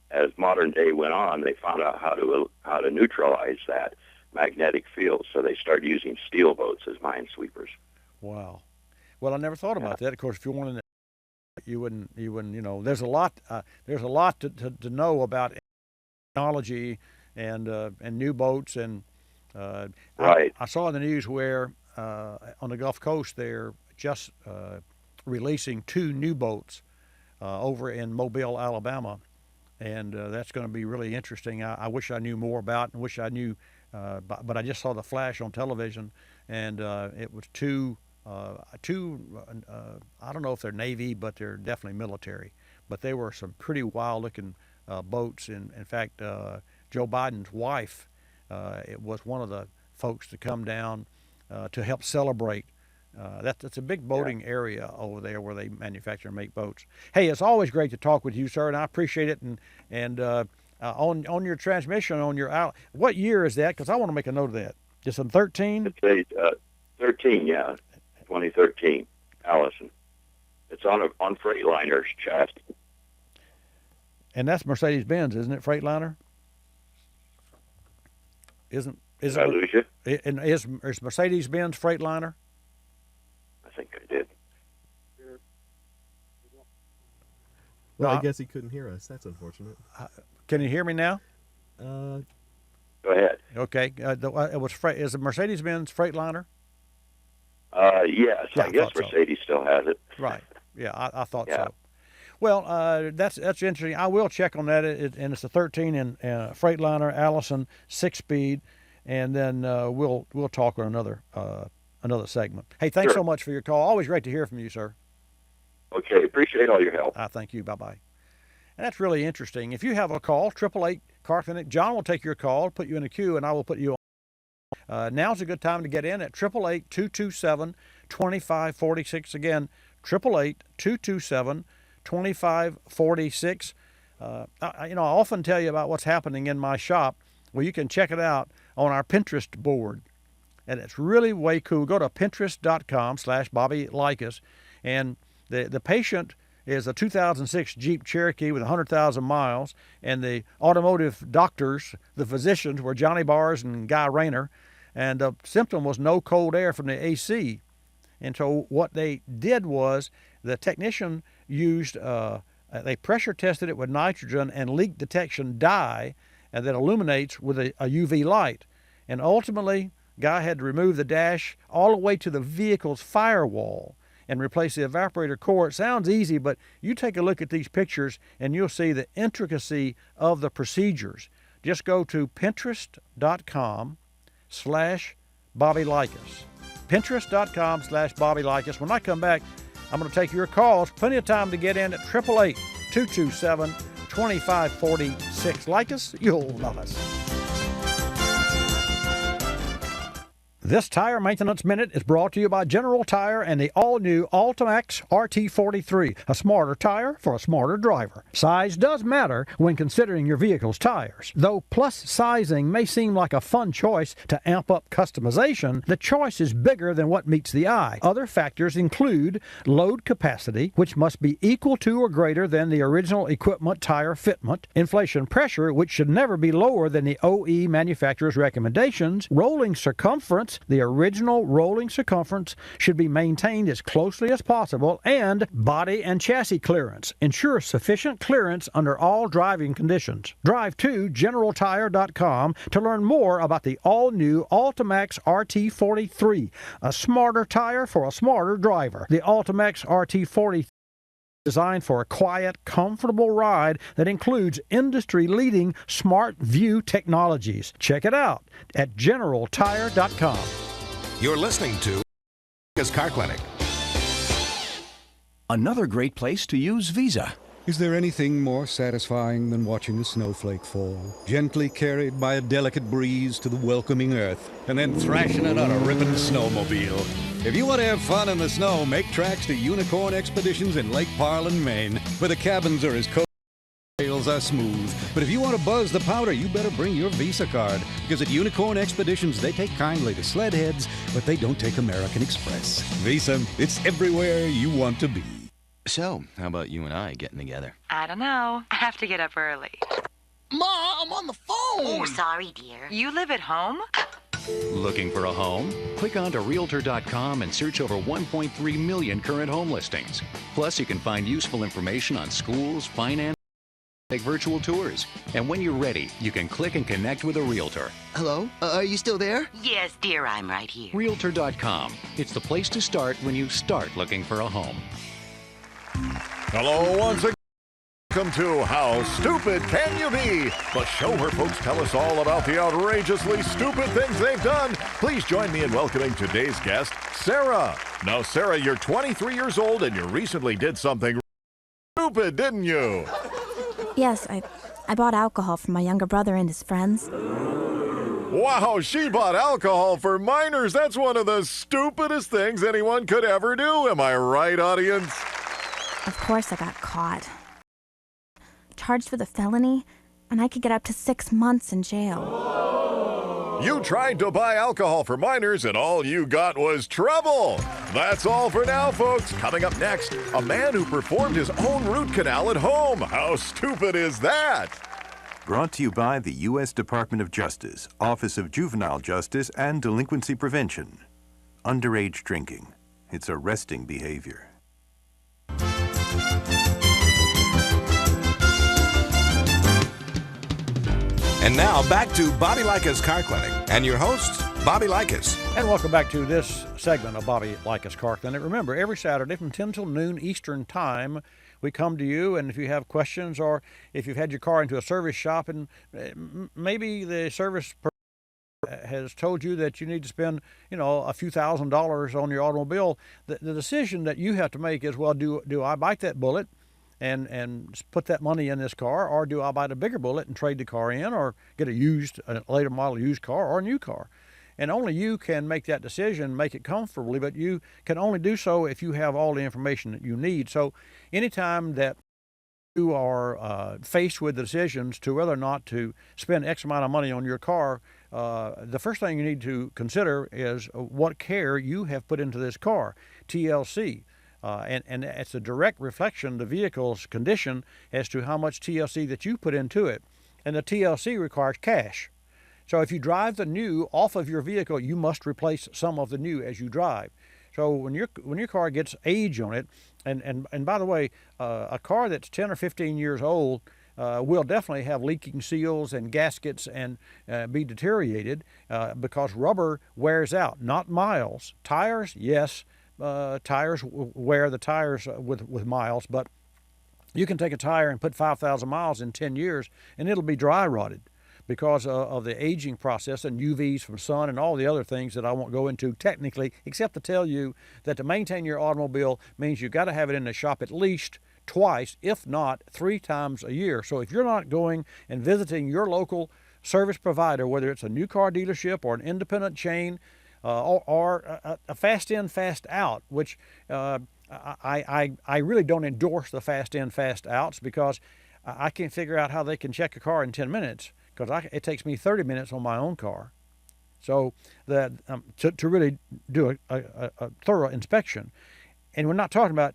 as modern day went on, they found out how to neutralize that magnetic field, so they started using steel boats as minesweepers. Wow. Well, I never thought about that. Of course, if you wanted, you wouldn't. There's a lot to know about technology and new boats and. Right. I saw in the news where on the Gulf Coast they're just releasing 2 new boats over in Mobile, Alabama, and that's going to be really interesting. I wish I knew more about it and wish I knew. But I just saw the flash on television, and it was two. I don't know if they're Navy, but they're definitely military. But they were some pretty wild-looking boats. In fact, Joe Biden's wife, it was one of the folks to come down to help celebrate. That's a big boating area over there where they manufacture and make boats. Hey, it's always great to talk with you, sir, and I appreciate it. And on your transmission, on your what year is that? Because I want to make a note of that. Just in 13? It's 13, yeah, 2013, Allison. It's on Freightliner's chassis. And that's Mercedes-Benz, isn't it? Freightliner. Did I lose you? And is Mercedes-Benz Freightliner? I think I did. Well, I guess he couldn't hear us. That's unfortunate. Can you hear me now? Go ahead. Okay. Is it Mercedes-Benz Freightliner? Yes. Yeah, I guess Mercedes still has it. Right. Yeah, I thought so. Well, that's interesting. I will check on that. And it's a 13 in Freightliner Allison 6-speed, and then we'll talk on another segment. Hey, thanks so much for your call. Always great to hear from you, sir. Okay, appreciate all your help. Thank you. Bye-bye. And that's really interesting. If you have a call, 888 Car Clinic, John will take your call, put you in a queue, and I will put you on. Now's a good time to get in at 888-227-2546. Again, 888-227-2546. I often tell you about what's happening in my shop. Well, you can check it out on our Pinterest board. And it's really way cool. Go to pinterest.com/Bobby Likis. And the patient is a 2006 Jeep Cherokee with 100,000 miles. And the automotive doctors, the physicians, were Johnny Bars and Guy Rayner. And the symptom was no cold air from the AC. And so what they did was the technician used, they pressure tested it with nitrogen and leak detection dye that illuminates with a UV light. And ultimately, Guy had to remove the dash all the way to the vehicle's firewall and replace the evaporator core. It sounds easy, but you take a look at these pictures and you'll see the intricacy of the procedures. Just go to pinterest.com/Bobby Likis. Pinterest.com/Bobby Likis. When I come back, I'm going to take your calls. Plenty of time to get in at 888-227-2546. 2546 Likis. You'll love us. This Tire Maintenance Minute is brought to you by General Tire and the all-new Ultimax RT43, a smarter tire for a smarter driver. Size does matter when considering your vehicle's tires. Though plus sizing may seem like a fun choice to amp up customization, the choice is bigger than what meets the eye. Other factors include load capacity, which must be equal to or greater than the original equipment tire fitment, inflation pressure, which should never be lower than the OE manufacturer's recommendations, rolling circumference. The original rolling circumference should be maintained as closely as possible, and body and chassis clearance. Ensure sufficient clearance under all driving conditions. Drive to GeneralTire.com to learn more about the all-new Ultimax RT43, a smarter tire for a smarter driver. The Ultimax RT43 designed for a quiet, comfortable ride that includes industry-leading Smart View technologies. Check it out at GeneralTire.com. You're listening to Likis Car Clinic. Another great place to use Visa. Is there anything more satisfying than watching a snowflake fall, gently carried by a delicate breeze to the welcoming earth, and then thrashing it on a ripping snowmobile? If you want to have fun in the snow, make tracks to Unicorn Expeditions in Lake Parlin, Maine, where the cabins are as cold as trails are smooth. But if you want to buzz the powder, you better bring your Visa card, because at Unicorn Expeditions, they take kindly to sled heads, but they don't take American Express. Visa, it's everywhere you want to be. So, how about you and I getting together? I don't know. I have to get up early. Ma, I'm on the phone! Oh, sorry, dear. You live at home? Looking for a home? Click on to Realtor.com and search over 1.3 million current home listings. Plus, you can find useful information on schools, finance, take virtual tours. And when you're ready, you can click and connect with a realtor. Hello? Are you still there? Yes, dear, I'm right here. Realtor.com. It's the place to start when you start looking for a home. Hello once again. Welcome to How Stupid Can You Be? The show where folks tell us all about the outrageously stupid things they've done. Please join me in welcoming today's guest, Sarah. Now, Sarah, you're 23 years old and you recently did something stupid, didn't you? Yes, I bought alcohol for my younger brother and his friends. Wow, she bought alcohol for minors. That's one of the stupidest things anyone could ever do. Am I right, audience? Of course I got caught. Charged with a felony, and I could get up to 6 months in jail. You tried to buy alcohol for minors, and all you got was trouble. That's all for now, folks. Coming up next, a man who performed his own root canal at home. How stupid is that? Brought to you by the U.S. Department of Justice, Office of Juvenile Justice and Delinquency Prevention. Underage drinking. It's arresting behavior. And now back to Bobby Likis Car Clinic and your host, Bobby Likis. And welcome back to this segment of Bobby Likis Car Clinic. Remember, every Saturday from 10 till noon Eastern Time, we come to you, and if you have questions or if you've had your car into a service shop and maybe the service person has told you that you need to spend, a few $1,000s on your automobile, the decision that you have to make is, well, do I bite that bullet and put that money in this car, or do I bite a bigger bullet and trade the car in, or get a later model used car or a new car? And only you can make that decision, make it comfortably, but you can only do so if you have all the information that you need. So anytime that you are faced with decisions to whether or not to spend X amount of money on your car, the first thing you need to consider is what care you have put into this car, TLC. And it's a direct reflection of the vehicle's condition as to how much TLC that you put into it. And the TLC requires cash. So if you drive the new off of your vehicle, you must replace some of the new as you drive. So when your car gets age on it, and by the way, a car that's 10 or 15 years old will definitely have leaking seals and gaskets and be deteriorated because rubber wears out, not miles. Tires, yes. Tires wear the tires with miles, but you can take a tire and put 5,000 miles in 10 years and it'll be dry rotted because of the aging process and UVs from sun and all the other things that I won't go into technically, except to tell you that to maintain your automobile means you've got to have it in the shop at least twice, if not 3 times a year. So if you're not going and visiting your local service provider, whether it's a new car dealership or an independent chain, or a fast in, fast out, which I really don't endorse the fast in, fast outs, because I can't figure out how they can check a car in 10 minutes, because it takes me 30 minutes on my own car. So that to really do a thorough inspection. And we're not talking about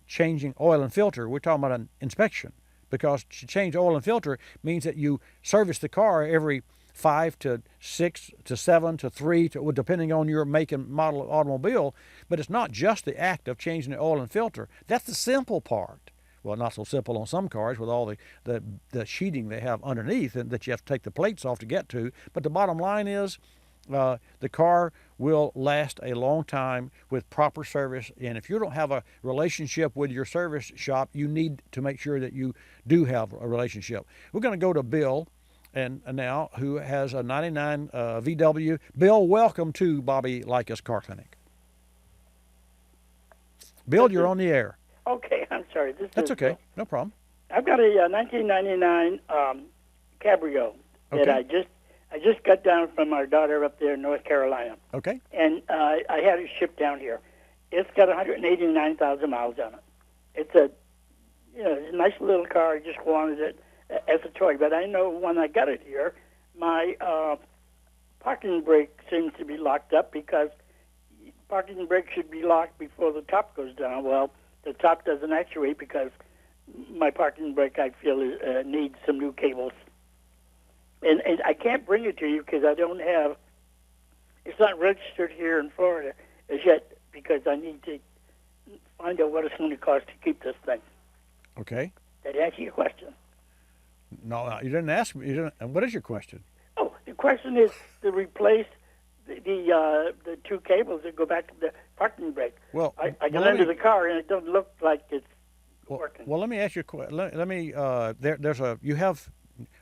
changing oil and filter. We're talking about an inspection, because to change oil and filter means that you service the car every 5 to 6 to 7 to 3, depending on your make and model of automobile. But it's not just the act of changing the oil and filter. That's the simple part. Well, not so simple on some cars with all the sheeting they have underneath and that you have to take the plates off to get to. But the bottom line is, the car will last a long time with proper service. And if you don't have a relationship with your service shop, you need to make sure that you do have a relationship. We're going to go to Bill and now, who has a 99 VW. Bill, welcome to Bobby Likis Car Clinic. Bill, you're on the air. Okay, I'm sorry. That's okay. No problem. I've got a 1999 Cabrio that I just got down from our daughter up there in North Carolina. Okay. And I had it shipped down here. It's got 189,000 miles on it. It's a nice little car. I just wanted it as a toy. But I know when I got it here, my parking brake seems to be locked up, because parking brake should be locked before the top goes down. Well, the top doesn't actuate, because my parking brake, I feel, needs some new cables. And I can't bring it to you because I don't have, it's not registered here in Florida as yet, because I need to find out what it's going to cost to keep this thing. Okay. Did I answer your question? No, you didn't ask me. What is your question? Oh, the question is to replace the 2 cables that go back to the parking brake. Well, I got into the car and it doesn't look like it's working. Well, let me ask you a question. Let me. There's a. You have.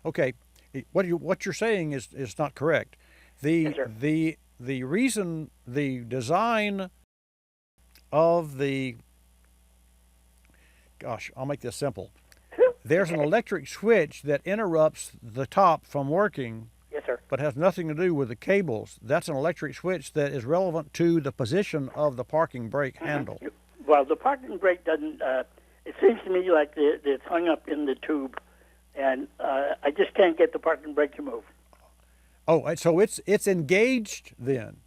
Okay. What you're saying is not correct. Yes, sir. The reason, the design of the. Gosh, I'll make this simple. There's an electric switch that interrupts the top from working. Yes, sir. But has nothing to do with the cables. That's an electric switch that is relevant to the position of the parking brake handle. Well, the parking brake doesn't. It seems to me like it's hung up in the tube, and I just can't get the parking brake to move. Oh, so it's engaged then?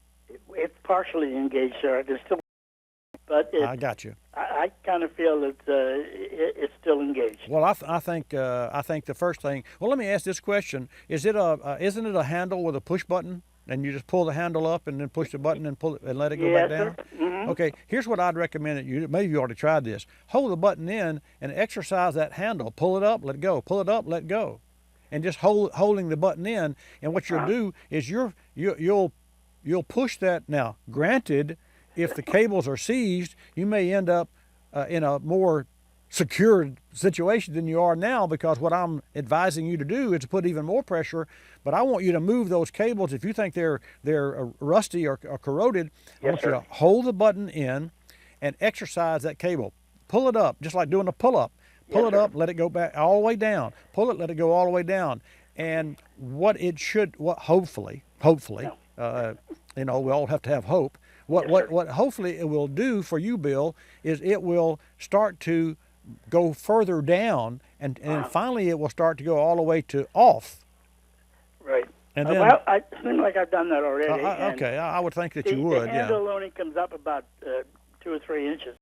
It's partially engaged, sir. I can still, but I got you. I kind of feel that it's still engaged. Well, I think the first thing. Well, let me ask this question: isn't it a handle with a push button, and you just pull the handle up and then push the button and pull it and let it go back down? Sir. Mm-hmm. Okay. Here's what I'd recommend that you. Maybe you already tried this. Hold the button in and exercise that handle. Pull it up, let it go. Pull it up, let go, and just holding the button in. And what you'll do is you'll push that. Now, granted, if the cables are seized, you may end up in a more secured situation than you are now, because what I'm advising you to do is to put even more pressure. But I want you to move those cables. If you think they're rusty or corroded, I want you to hold the button in and exercise that cable. Pull it up, just like doing a pull-up. Pull it up, let it go back all the way down. Pull it, let it go all the way down. And hopefully, we all have to have hope. What hopefully it will do for you, Bill, is it will start to go further down, and finally it will start to go all the way to off. Right. And then, well, I seem like I've done that already. Okay, I would think that you would. The handle only comes up about 2 or 3 inches,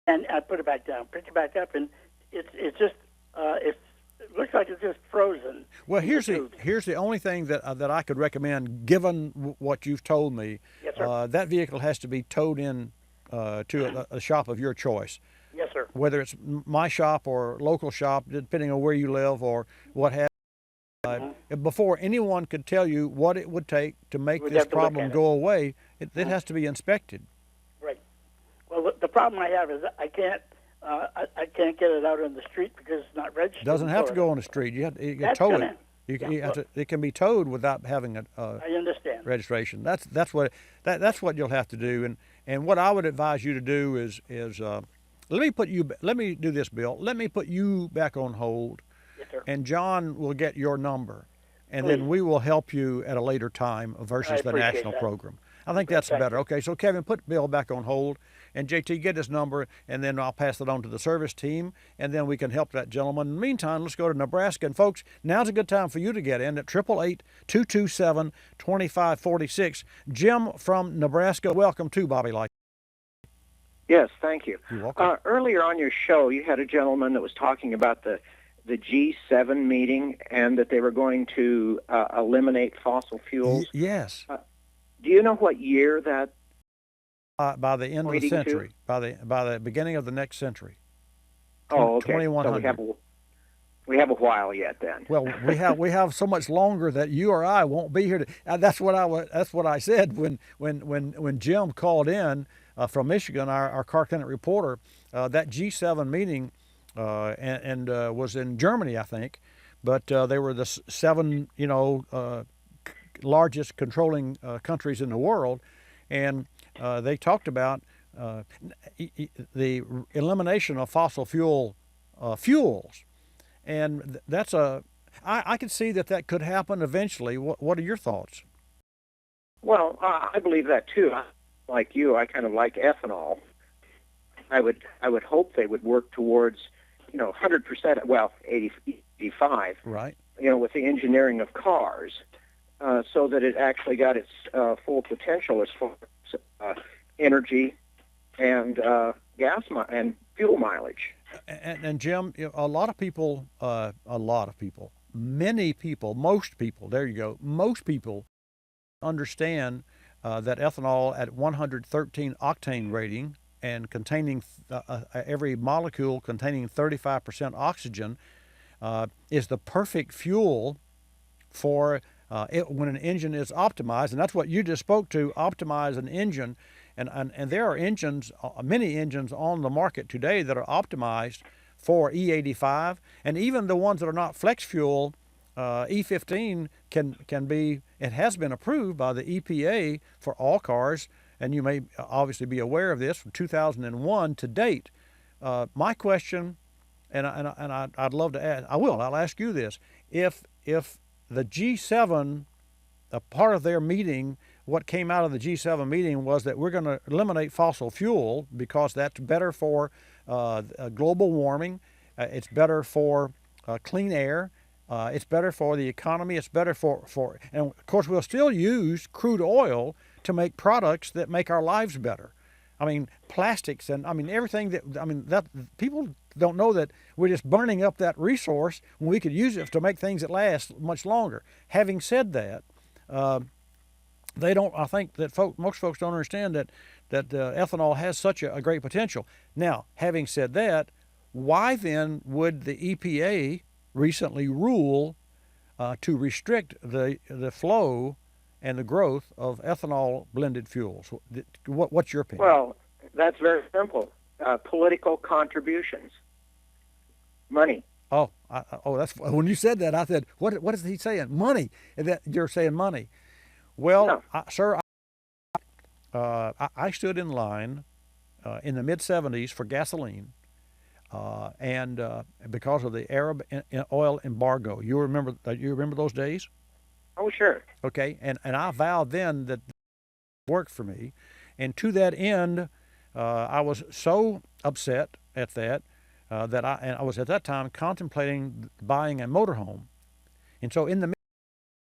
and I put it back down, pick it back up, and it's just it looks like it's just frozen. Well, here's the only thing that I could recommend, given what you've told me. Yes, sir. That vehicle has to be towed in to a shop of your choice. Yes, sir. Whether it's my shop or local shop, depending on where you live or what have you. Before anyone could tell you what it would take to make this problem go away, it has to be inspected. Right. Well, the problem I have is I can't get it out on the street because it's not registered. Doesn't have to go on the street. You tow it. It can be towed without having I understand. registration. That's what you'll have to do. And what I would advise you to do is Let me do this, Bill. Let me put you back on hold, Yes, sir. and John will get your number, and Please. then we will help you at a later time versus the appreciate national that. program. I think that's Thank better. you. Okay, so Kevin, put Bill back on hold, and JT, get his number, and then I'll pass it on to the service team, and then we can help that gentleman. In the meantime, let's go to Nebraska. And folks, now's a good time for you to get in at 888-227-2546. Jim from Nebraska, welcome to Bobby Likis. Yes, thank you. You're welcome. Earlier on your show, you had a gentleman that was talking about the G7 meeting and that they were going to eliminate fossil fuels. Yes. Do you know what year that? By the end of the Pointing to? century, by the beginning of the next century. Oh, okay. 2100. So we have a while yet then. Well, we have so much longer that you or I won't be here. That's what I said when Jim called in from Michigan, our car clinic reporter. That G7 meeting and was in Germany, I think, but they were the seven largest controlling countries in the world, and they talked about the elimination of fossil fuels. And that's I could see that could happen eventually. What are your thoughts? Well, I believe that too. Like you, I kind of like ethanol. I would hope they would work towards, 100%. Well, 85. Right. With the engineering of cars, so that it actually got its full potential as far as fuel mileage. And Jim, most people, there you go, most people understand that ethanol at 113 octane rating and containing every molecule containing 35% oxygen is the perfect fuel for when an engine is optimized. And that's what you just spoke to, optimize an engine. And there are many engines on the market today that are optimized for E85, and even the ones that are not flex fuel, E15 can be. It has been approved by the EPA for all cars, and you may obviously be aware of this from 2001 to date. My question, and I'd love to ask. I'll ask you this: if the G7, a part of their meeting, what came out of the G7 meeting was that we're going to eliminate fossil fuel because that's better for global warming, it's better for clean air, it's better for the economy, it's better for and of course we'll still use crude oil to make products that make our lives better. I mean, plastics and everything that people don't know that we're just burning up that resource when we could use it to make things that last much longer. Having said that, they don't. I think that most folks don't understand that ethanol has such a great potential. Now, having said that, why then would the EPA recently rule to restrict the flow and the growth of ethanol blended fuels? What's your opinion? Well, that's very simple. Political contributions, money. That's when you said that. I said, what is he saying? Money. That you're saying money. Well, no. Sir, I stood in line in the mid-'70s for gasoline, and because of the Arab oil embargo. You remember those days? Oh, sure. Okay, and I vowed then that it worked for me, and to that end, I was so upset at that that I was at that time contemplating buying a motorhome, and so in the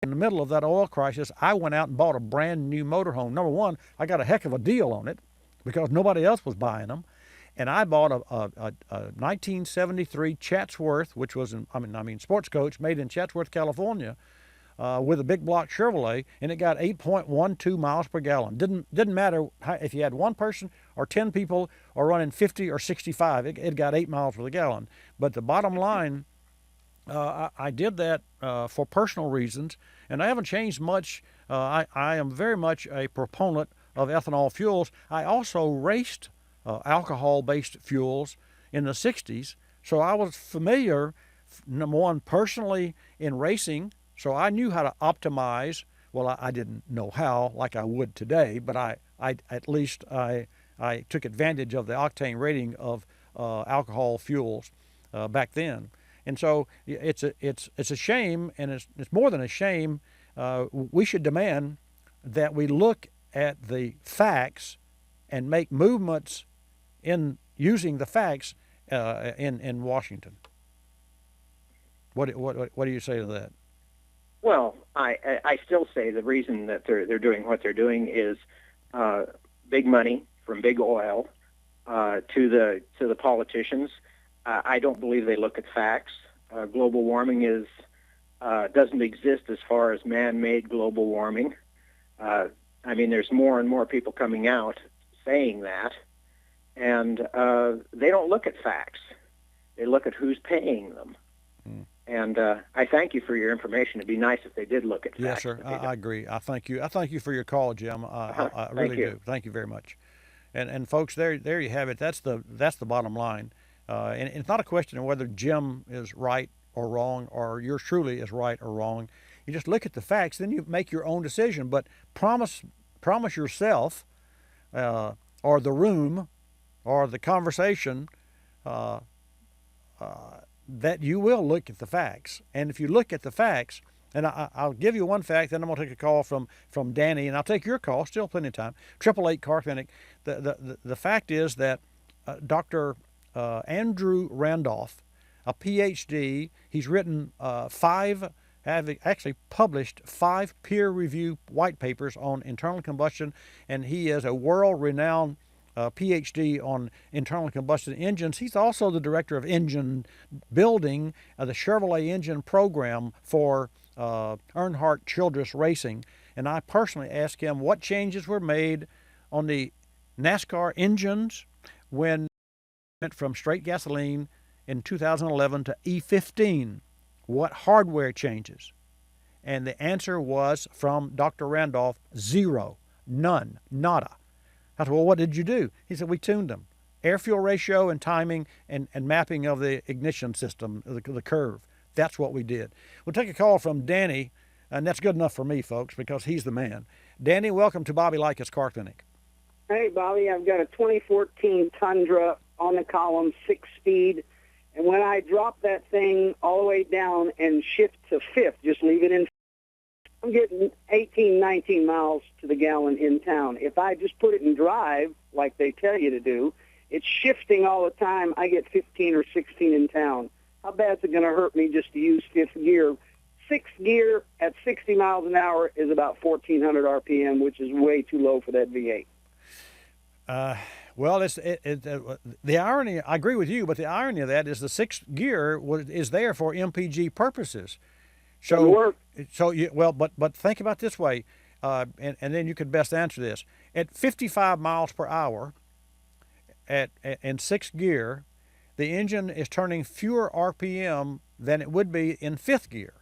middle of that oil crisis, I went out and bought a brand new motorhome. Number one, I got a heck of a deal on it because nobody else was buying them. And I bought a 1973 Chatsworth, which was sports coach made in Chatsworth, California, with a big block Chevrolet, and it got 8.12 miles per gallon. Didn't matter if you had one person or 10 people or running 50 or 65. It got 8 miles per gallon. But the bottom line, I did that for personal reasons, and I haven't changed much. I am very much a proponent of ethanol fuels. I also raced alcohol-based fuels in the 60s, so I was familiar, number one, personally in racing, so I knew how to optimize. Well, I didn't know how like I would today, but I at least took advantage of the octane rating of alcohol fuels back then. And so it's a shame, and it's more than a shame. We should demand that we look at the facts and make movements in using the facts in Washington. What do you say to that? Well, I still say the reason that they're doing what they're doing is big money from big oil to the politicians. I don't believe they look at facts. Global warming doesn't exist as far as man-made global warming. I mean, there's more and more people coming out saying that, and they don't look at facts. They look at who's paying them. And I thank you for your information. It'd be nice if they did look at facts. Yes, sir. I agree. I thank you. I thank you for your call, Jim. I really do. Thank you very much. And folks, there you have it. That's the bottom line. And it's not a question of whether Jim is right or wrong, or yours truly is right or wrong. You just look at the facts, then you make your own decision. But promise yourself, or the room, or the conversation, that you will look at the facts. And if you look at the facts, and I'll give you one fact, then I'm going to take a call from Danny, and I'll take your call, still plenty of time, 888 Car Clinic. The fact is that Dr. Andrew Randolph, a PhD, he's written actually published 5 peer-reviewed white papers on internal combustion, and he is a world-renowned PhD on internal combustion engines. He's also the director of engine building, the Chevrolet engine program for Earnhardt Childress Racing. And I personally asked him what changes were made on the NASCAR engines when it went from straight gasoline in 2011 to E15. What hardware changes? And the answer was from Dr. Randolph, 0, none, nada. I said, well, what did you do? He said, we tuned them. Air-fuel ratio and timing and mapping of the ignition system, the curve. That's what we did. We'll take a call from Danny, and that's good enough for me, folks, because he's the man. Danny, welcome to Bobby Likis Car Clinic. Hey, Bobby, I've got a 2014 Tundra on the column, 6-speed, and when I drop that thing all the way down and shift to 5th, just leave it in, I'm getting 18, 19 miles to the gallon in town. If I just put it in drive, like they tell you to do, it's shifting all the time. I get 15 or 16 in town. How bad is it going to hurt me just to use 5th gear? 6th gear at 60 miles an hour is about 1,400 RPM, which is way too low for that V8. Well, the irony, I agree with you, but the irony of that is the 6th gear is there for MPG purposes. So but think about it this way, and then you could best answer this. At 55 miles per hour, in 6th gear, the engine is turning fewer RPM than it would be in 5th gear.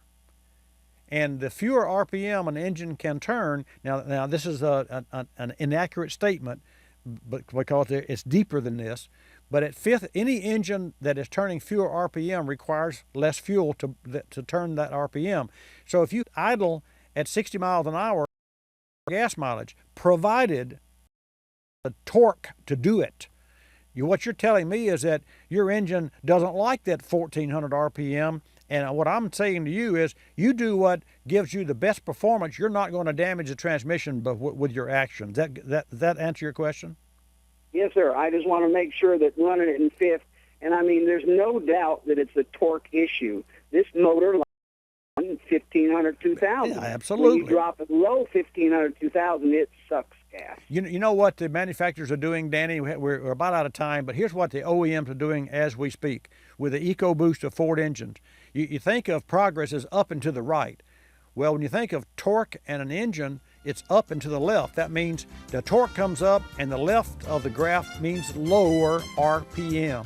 And the fewer RPM an engine can turn, now this is an inaccurate statement, but because it's deeper than this, but at 5th, any engine that is turning fewer RPM requires less fuel to turn that RPM. So if you idle at 60 miles an hour, gas mileage, provided the torque to do it. What you're telling me is that your engine doesn't like that 1,400 RPM, and what I'm saying to you is you do what gives you the best performance. You're not going to damage the transmission with your actions. That answer your question? Yes, sir. I just want to make sure that running it in 5th, and I mean, there's no doubt that it's a torque issue. This motor, 1,500, 2,000. Yeah, absolutely. When you drop it low 1,500, 2,000, it sucks gas. You know what the manufacturers are doing, Danny? We're about out of time, but here's what the OEMs are doing as we speak with the EcoBoost of Ford engines. You think of progress as up and to the right. Well, when you think of torque and an engine, it's up and to the left. That means the torque comes up, and the left of the graph means lower RPM.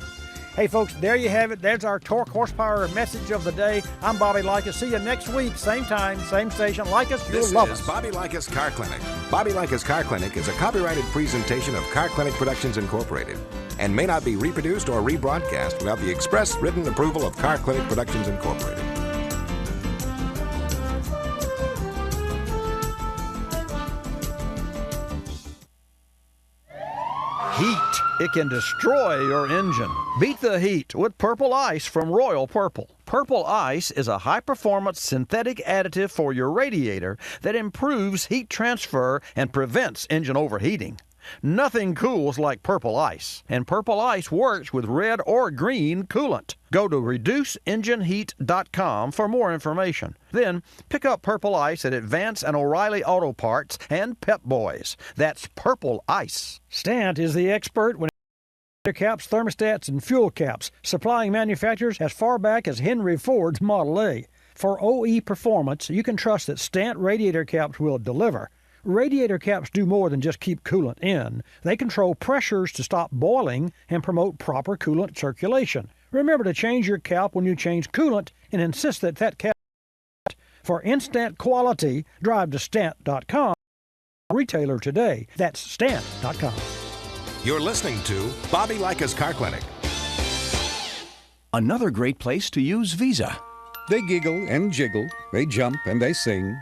Hey, folks, there you have it. There's our torque horsepower message of the day. I'm Bobby Likis. See you next week, same time, same station. Like us, you'll love us. This is Bobby Likis Car Clinic. Bobby Likis Car Clinic is a copyrighted presentation of Car Clinic Productions Incorporated and may not be reproduced or rebroadcast without the express written approval of Car Clinic Productions Incorporated. Heat. It can destroy your engine. Beat the heat with Purple Ice from Royal Purple. Purple Ice is a high-performance synthetic additive for your radiator that improves heat transfer and prevents engine overheating. Nothing cools like Purple Ice, and Purple Ice works with red or green coolant. Go to reduceengineheat.com for more information. Then pick up Purple Ice at Advance and O'Reilly Auto Parts and Pep Boys. That's Purple Ice. Stant is the expert when caps, thermostats, and fuel caps, supplying manufacturers as far back as Henry Ford's Model A. For OE performance, you can trust that Stant radiator caps will deliver. Radiator caps do more than just keep coolant in. They control pressures to stop boiling and promote proper coolant circulation. Remember to change your cap when you change coolant and insist that cap. For instant quality, drive to Stant.com. Retailer today. That's Stant.com. You're listening to Bobby Likis Car Clinic. Another great place to use Visa. They giggle and jiggle, they jump and they sing.